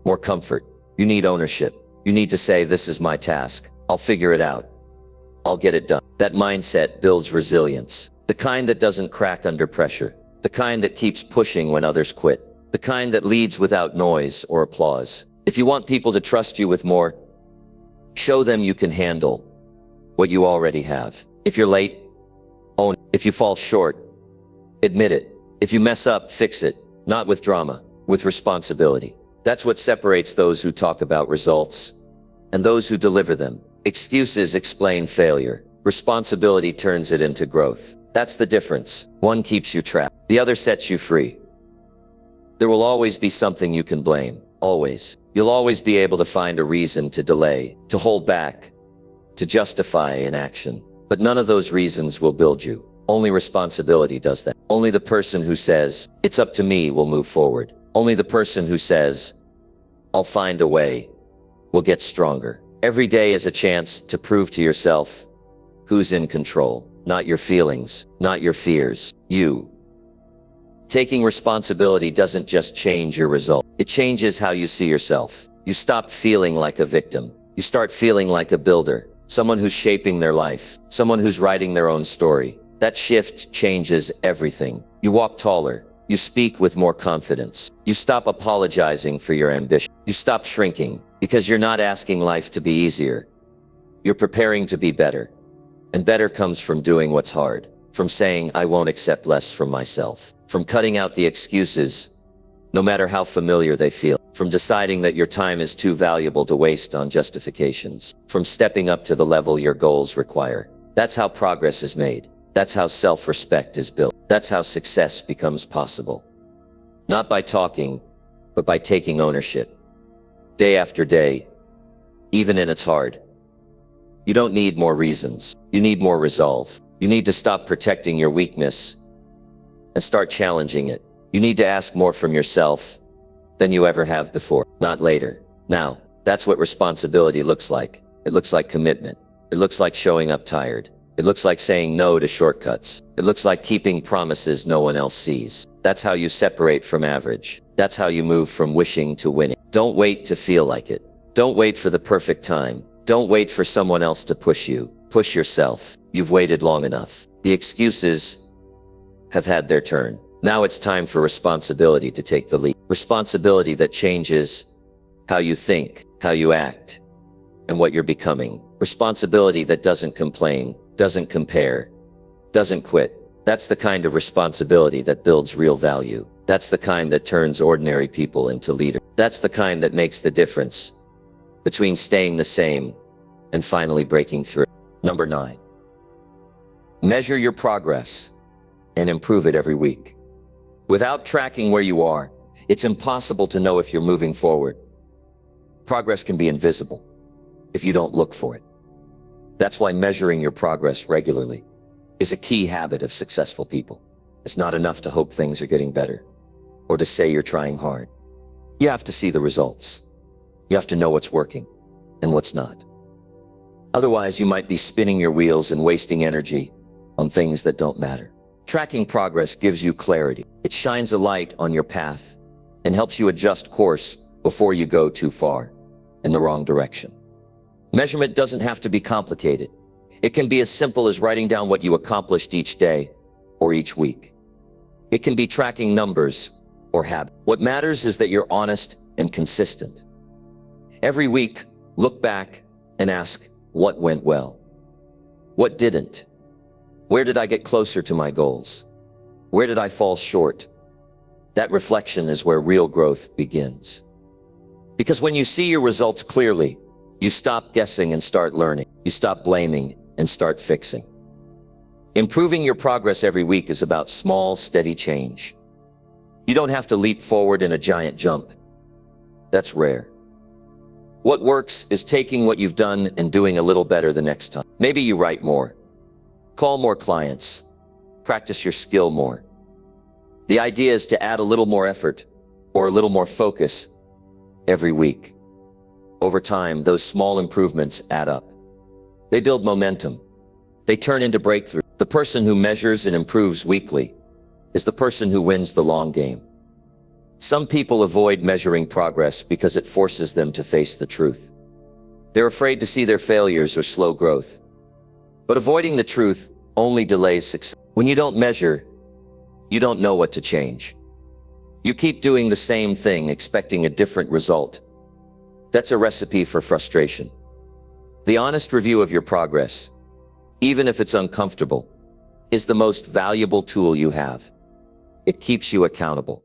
Speaker 1: more comfort. You need ownership. You need to say, this is my task. I'll figure it out. I'll get it done. That mindset builds resilience. The kind that doesn't crack under pressure. The kind that keeps pushing when others quit. The kind that leads without noise or applause. If you want people to trust you with more, show them you can handle what you already have. If you're late, own it. If you fall short, admit it. If you mess up, fix it. Not with drama, with responsibility. That's what separates those who talk about results and those who deliver them. Excuses explain failure. Responsibility turns it into growth. That's the difference. One keeps you trapped. The other sets you free. There will always be something you can blame. Always. You'll always be able to find a reason to delay, to hold back, to justify inaction. But none of those reasons will build you. Only responsibility does that. Only the person who says, it's up to me, will move forward. Only the person who says, I'll find a way, will get stronger. Every day is a chance to prove to yourself who's in control. Not your feelings, not your fears, you. Taking responsibility doesn't just change your result. It changes how you see yourself. You stop feeling like a victim. You start feeling like a builder, someone who's shaping their life, someone who's writing their own story. That shift changes everything. You walk taller. You speak with more confidence. You stop apologizing for your ambition. You stop shrinking because you're not asking life to be easier. You're preparing to be better. And better comes from doing what's hard, from saying, I won't accept less from myself, from cutting out the excuses, no matter how familiar they feel, from deciding that your time is too valuable to waste on justifications, from stepping up to the level your goals require. That's how progress is made. That's how self-respect is built. That's how success becomes possible. Not by talking, but by taking ownership. Day after day, even when it's hard. You don't need more reasons. You need more resolve. You need to stop protecting your weakness and start challenging it. You need to ask more from yourself than you ever have before, not later. Now, that's what responsibility looks like. It looks like commitment. It looks like showing up tired. It looks like saying no to shortcuts. It looks like keeping promises no one else sees. That's how you separate from average. That's how you move from wishing to winning. Don't wait to feel like it. Don't wait for the perfect time. Don't wait for someone else to push you. Push yourself. You've waited long enough. The excuses have had their turn. Now it's time for responsibility to take the lead. Responsibility that changes how you think, how you act, and what you're becoming. Responsibility that doesn't complain, doesn't compare, doesn't quit. That's the kind of responsibility that builds real value. That's the kind that turns ordinary people into leaders. That's the kind that makes the difference between staying the same and finally breaking through. Number 9. Measure your progress and improve it every week. Without tracking where you are, it's impossible to know if you're moving forward. Progress can be invisible if you don't look for it. That's why measuring your progress regularly is a key habit of successful people. It's not enough to hope things are getting better or to say you're trying hard. You have to see the results. You have to know what's working and what's not. Otherwise, you might be spinning your wheels and wasting energy on things that don't matter. Tracking progress gives you clarity. It shines a light on your path and helps you adjust course before you go too far in the wrong direction. Measurement doesn't have to be complicated. It can be as simple as writing down what you accomplished each day or each week. It can be tracking numbers or habits. What matters is that you're honest and consistent. Every week, look back and ask, what went well? What didn't? Where did I get closer to my goals? Where did I fall short? That reflection is where real growth begins. Because when you see your results clearly, you stop guessing and start learning. You stop blaming and start fixing. Improving your progress every week is about small, steady change. You don't have to leap forward in a giant jump. That's rare. What works is taking what you've done and doing a little better the next time. Maybe you write more, call more clients, practice your skill more. The idea is to add a little more effort or a little more focus every week. Over time, those small improvements add up. They build momentum. They turn into breakthrough. The person who measures and improves weekly is the person who wins the long game. Some people avoid measuring progress because it forces them to face the truth. They're afraid to see their failures or slow growth. But avoiding the truth only delays success. When you don't measure, you don't know what to change. You keep doing the same thing, expecting a different result. That's a recipe for frustration. The honest review of your progress, even if it's uncomfortable, is the most valuable tool you have. It keeps you accountable.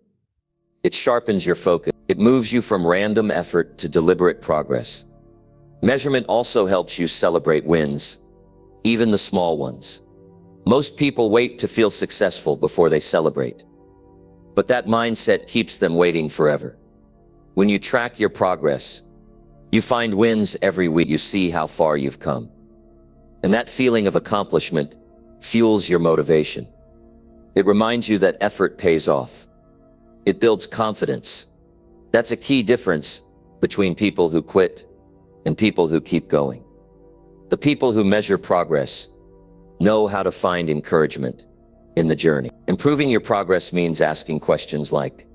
Speaker 1: It sharpens your focus. It moves you from random effort to deliberate progress. Measurement also helps you celebrate wins, even the small ones. Most people wait to feel successful before they celebrate. But that mindset keeps them waiting forever. When you track your progress, you find wins every week. You see how far you've come. And that feeling of accomplishment fuels your motivation. It reminds you that effort pays off. It builds confidence. That's a key difference between people who quit and people who keep going. The people who measure progress know how to find encouragement in the journey. Improving your progress means asking questions like,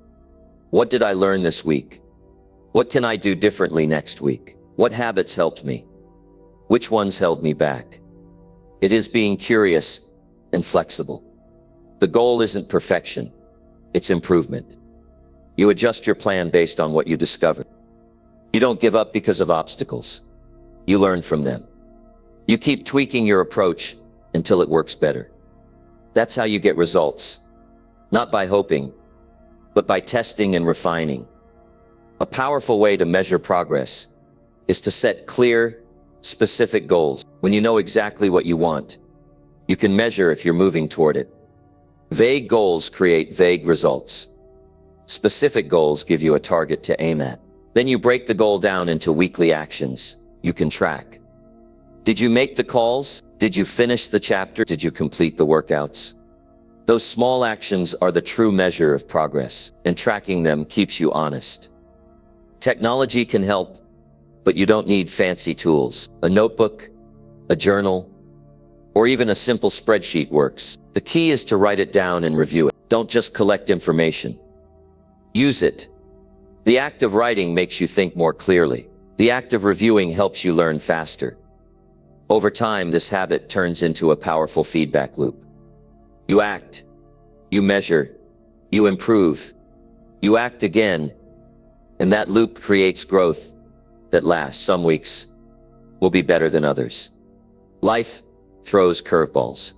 Speaker 1: what did I learn this week? What can I do differently next week? What habits helped me? Which ones held me back? It is being curious and flexible. The goal isn't perfection, it's improvement. You adjust your plan based on what you discover. You don't give up because of obstacles. You learn from them. You keep tweaking your approach until it works better. That's how you get results. Not by hoping, but by testing and refining. A powerful way to measure progress is to set clear, specific goals. When you know exactly what you want, you can measure if you're moving toward it. Vague goals create vague results. Specific goals give you a target to aim at. Then you break the goal down into weekly actions you can track. Did you make the calls? Did you finish the chapter? Did you complete the workouts? Those small actions are the true measure of progress, and tracking them keeps you honest. Technology can help, but you don't need fancy tools. A notebook, a journal, or even a simple spreadsheet works. The key is to write it down and review it. Don't just collect information. Use it. The act of writing makes you think more clearly. The act of reviewing helps you learn faster. Over time, this habit turns into a powerful feedback loop. You act, you measure, you improve, you act again, and that loop creates growth that lasts. Some weeks, will be better than others. Life throws curveballs.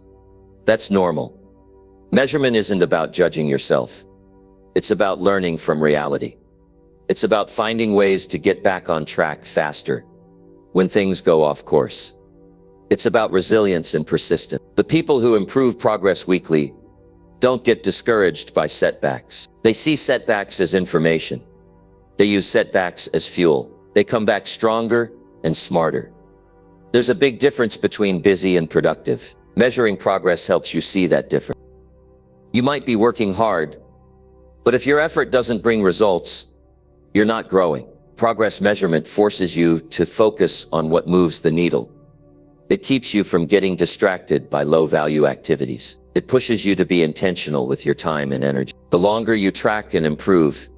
Speaker 1: That's normal. Measurement isn't about judging yourself. It's about learning from reality. It's about finding ways to get back on track faster when things go off course. It's about resilience and persistence. The people who improve progress weekly don't get discouraged by setbacks. They see setbacks as information. They use setbacks as fuel. They come back stronger and smarter. There's a big difference between busy and productive. Measuring progress helps you see that difference. You might be working hard, but if your effort doesn't bring results, you're not growing. Progress measurement forces you to focus on what moves the needle. It keeps you from getting distracted by low-value activities. It pushes you to be intentional with your time and energy. The longer you track and improve,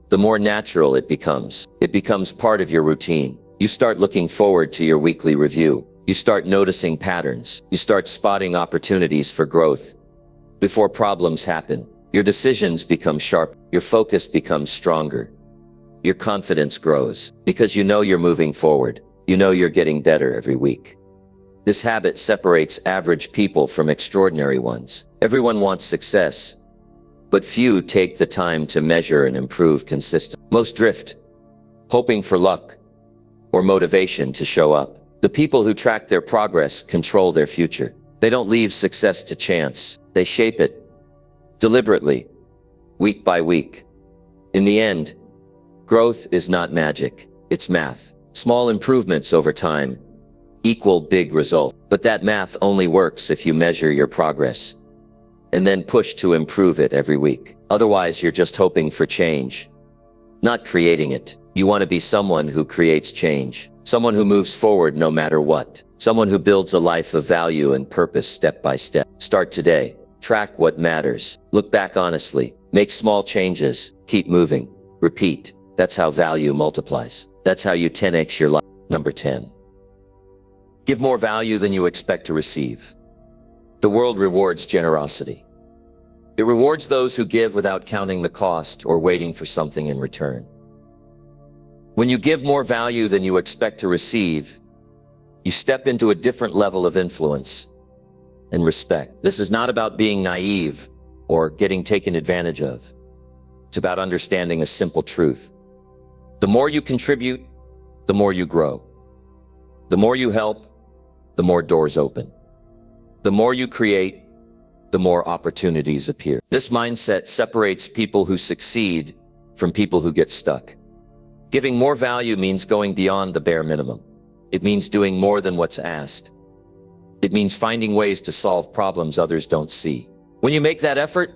Speaker 1: the more natural it becomes. It becomes part of your routine. You start looking forward to your weekly review. You start noticing patterns. You start spotting opportunities for growth before problems happen. Your decisions become sharp. Your focus becomes stronger. Your confidence grows because you know you're moving forward. You know you're getting better every week. This habit separates average people from extraordinary ones. Everyone wants success, but few take the time to measure and improve consistently. Most drift, hoping for luck or motivation to show up. The people who track their progress control their future. They don't leave success to chance. They shape it deliberately, week by week. In the end, growth is not magic. It's math. Small improvements over time equal big results. But that math only works if you measure your progress and then push to improve it every week. Otherwise, you're just hoping for change, not creating it. You want to be someone who creates change, someone who moves forward no matter what, someone who builds a life of value and purpose step by step. Start today. Track what matters. Look back honestly. Make small changes. Keep moving. Repeat. That's how value multiplies. That's how you 10x your life. Number 10. Give more value than you expect to receive. The world rewards generosity. It rewards those who give without counting the cost or waiting for something in return. When you give more value than you expect to receive, you step into a different level of influence and respect. This is not about being naive or getting taken advantage of. It's about understanding a simple truth. The more you contribute, the more you grow. The more you help, the more doors open. The more you create, the more opportunities appear. This mindset separates people who succeed from people who get stuck. Giving more value means going beyond the bare minimum. It means doing more than what's asked. It means finding ways to solve problems others don't see. When you make that effort,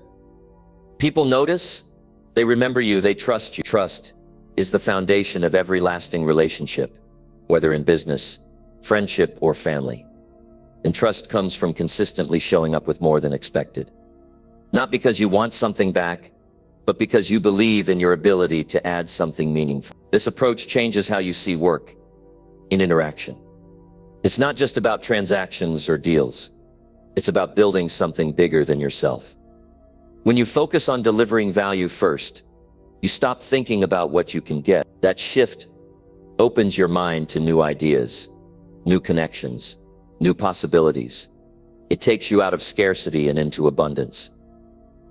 Speaker 1: people notice, they remember you, they trust you. Trust is the foundation of every lasting relationship, whether in business, friendship, or family. And trust comes from consistently showing up with more than expected. Not because you want something back, but because you believe in your ability to add something meaningful. This approach changes how you see work in interaction. It's not just about transactions or deals. It's about building something bigger than yourself. When you focus on delivering value first, you stop thinking about what you can get. That shift opens your mind to new ideas, new connections, new possibilities. It takes you out of scarcity and into abundance.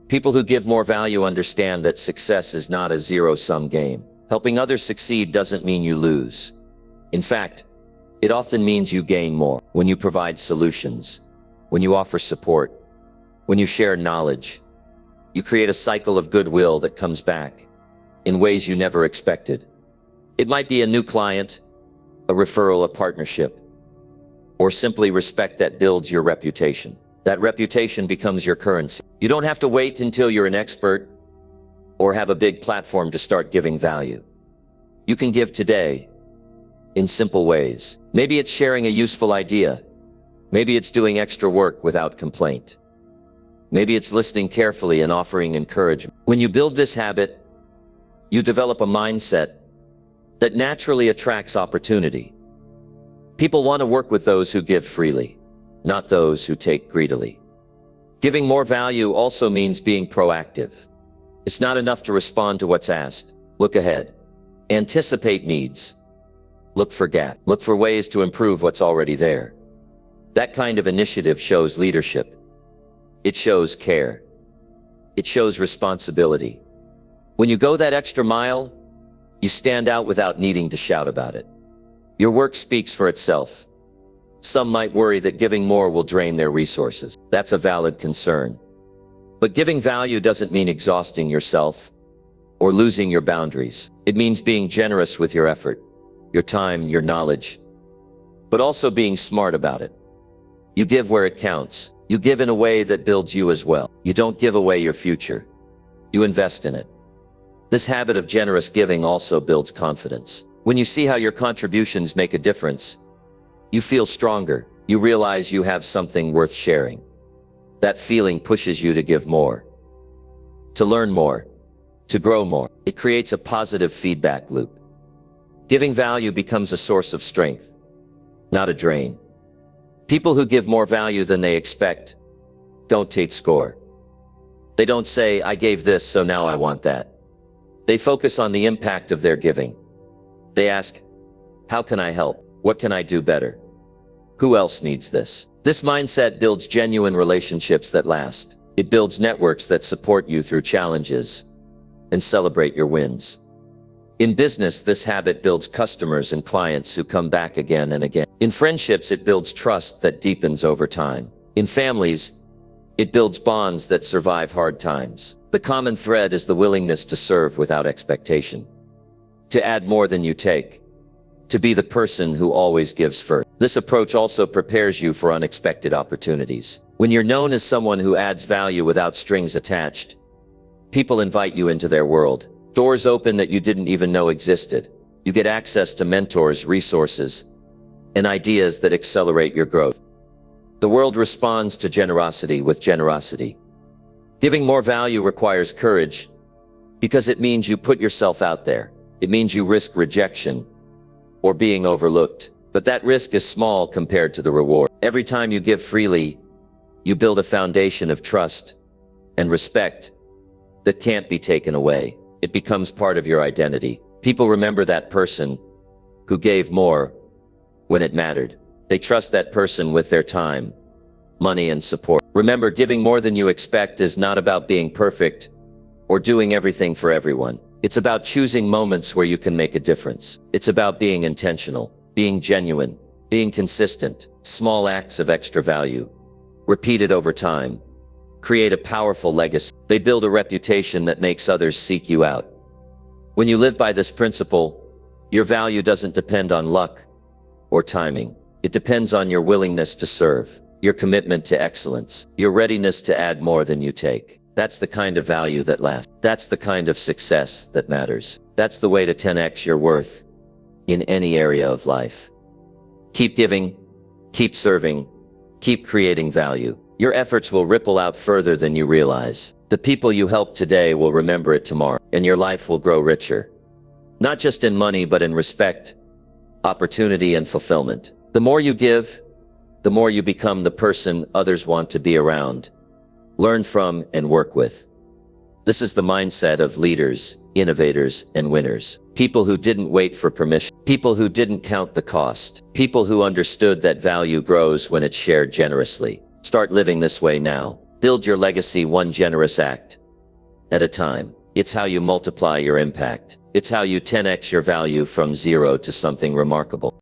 Speaker 1: People who give more value understand that success is not a zero-sum game. Helping others succeed doesn't mean you lose. In fact, it often means you gain more. When you provide solutions, when you offer support, when you share knowledge, you create a cycle of goodwill that comes back in ways you never expected. It might be a new client, a referral, a partnership, or simply respect that builds your reputation. That reputation becomes your currency. You don't have to wait until you're an expert or have a big platform to start giving value. You can give today in simple ways. Maybe it's sharing a useful idea. Maybe it's doing extra work without complaint. Maybe it's listening carefully and offering encouragement. When you build this habit, you develop a mindset that naturally attracts opportunity. People want to work with those who give freely, not those who take greedily. Giving more value also means being proactive. It's not enough to respond to what's asked. Look ahead. Anticipate needs. Look for gaps. Look for ways to improve what's already there. That kind of initiative shows leadership. It shows care. It shows responsibility. When you go that extra mile, you stand out without needing to shout about it. Your work speaks for itself. Some might worry that giving more will drain their resources. That's a valid concern. But giving value doesn't mean exhausting yourself or losing your boundaries. It means being generous with your effort, your time, your knowledge, but also being smart about it. You give where it counts. You give in a way that builds you as well. You don't give away your future. You invest in it. This habit of generous giving also builds confidence. When you see how your contributions make a difference, you feel stronger. You realize you have something worth sharing. That feeling pushes you to give more, to learn more, to grow more. It creates a positive feedback loop. Giving value becomes a source of strength, not a drain. People who give more value than they expect don't take score. They don't say, I gave this, so now I want that. They focus on the impact of their giving. They ask, how can I help? What can I do better? Who else needs this? This mindset builds genuine relationships that last. It builds networks that support you through challenges and celebrate your wins. In business, this habit builds customers and clients who come back again and again. In friendships, it builds trust that deepens over time. In families, it builds bonds that survive hard times. The common thread is the willingness to serve without expectation, to add more than you take, to be the person who always gives first. This approach also prepares you for unexpected opportunities. When you're known as someone who adds value without strings attached, people invite you into their world. Doors open that you didn't even know existed. You get access to mentors, resources, and ideas that accelerate your growth. The world responds to generosity with generosity. Giving more value requires courage because it means you put yourself out there. It means you risk rejection or being overlooked. But that risk is small compared to the reward. Every time you give freely, you build a foundation of trust and respect that can't be taken away. It becomes part of your identity. People remember that person who gave more when it mattered. They trust that person with their time, money, and support. Remember, giving more than you expect is not about being perfect or doing everything for everyone. It's about choosing moments where you can make a difference. It's about being intentional, being genuine, being consistent. Small acts of extra value, repeated over time, create a powerful legacy. They build a reputation that makes others seek you out. When you live by this principle, your value doesn't depend on luck or timing. It depends on your willingness to serve, your commitment to excellence, your readiness to add more than you take. That's the kind of value that lasts. That's the kind of success that matters. That's the way to 10x your worth in any area of life. Keep giving, keep serving, keep creating value. Your efforts will ripple out further than you realize. The people you help today will remember it tomorrow, and your life will grow richer. Not just in money, but in respect, opportunity, and fulfillment. The more you give, the more you become the person others want to be around, learn from, and work with. This is the mindset of leaders, innovators, and winners. People who didn't wait for permission. People who didn't count the cost. People who understood that value grows when it's shared generously. Start living this way now. Build your legacy one generous act at a time. It's how you multiply your impact. It's how you 10x your value from zero to something remarkable.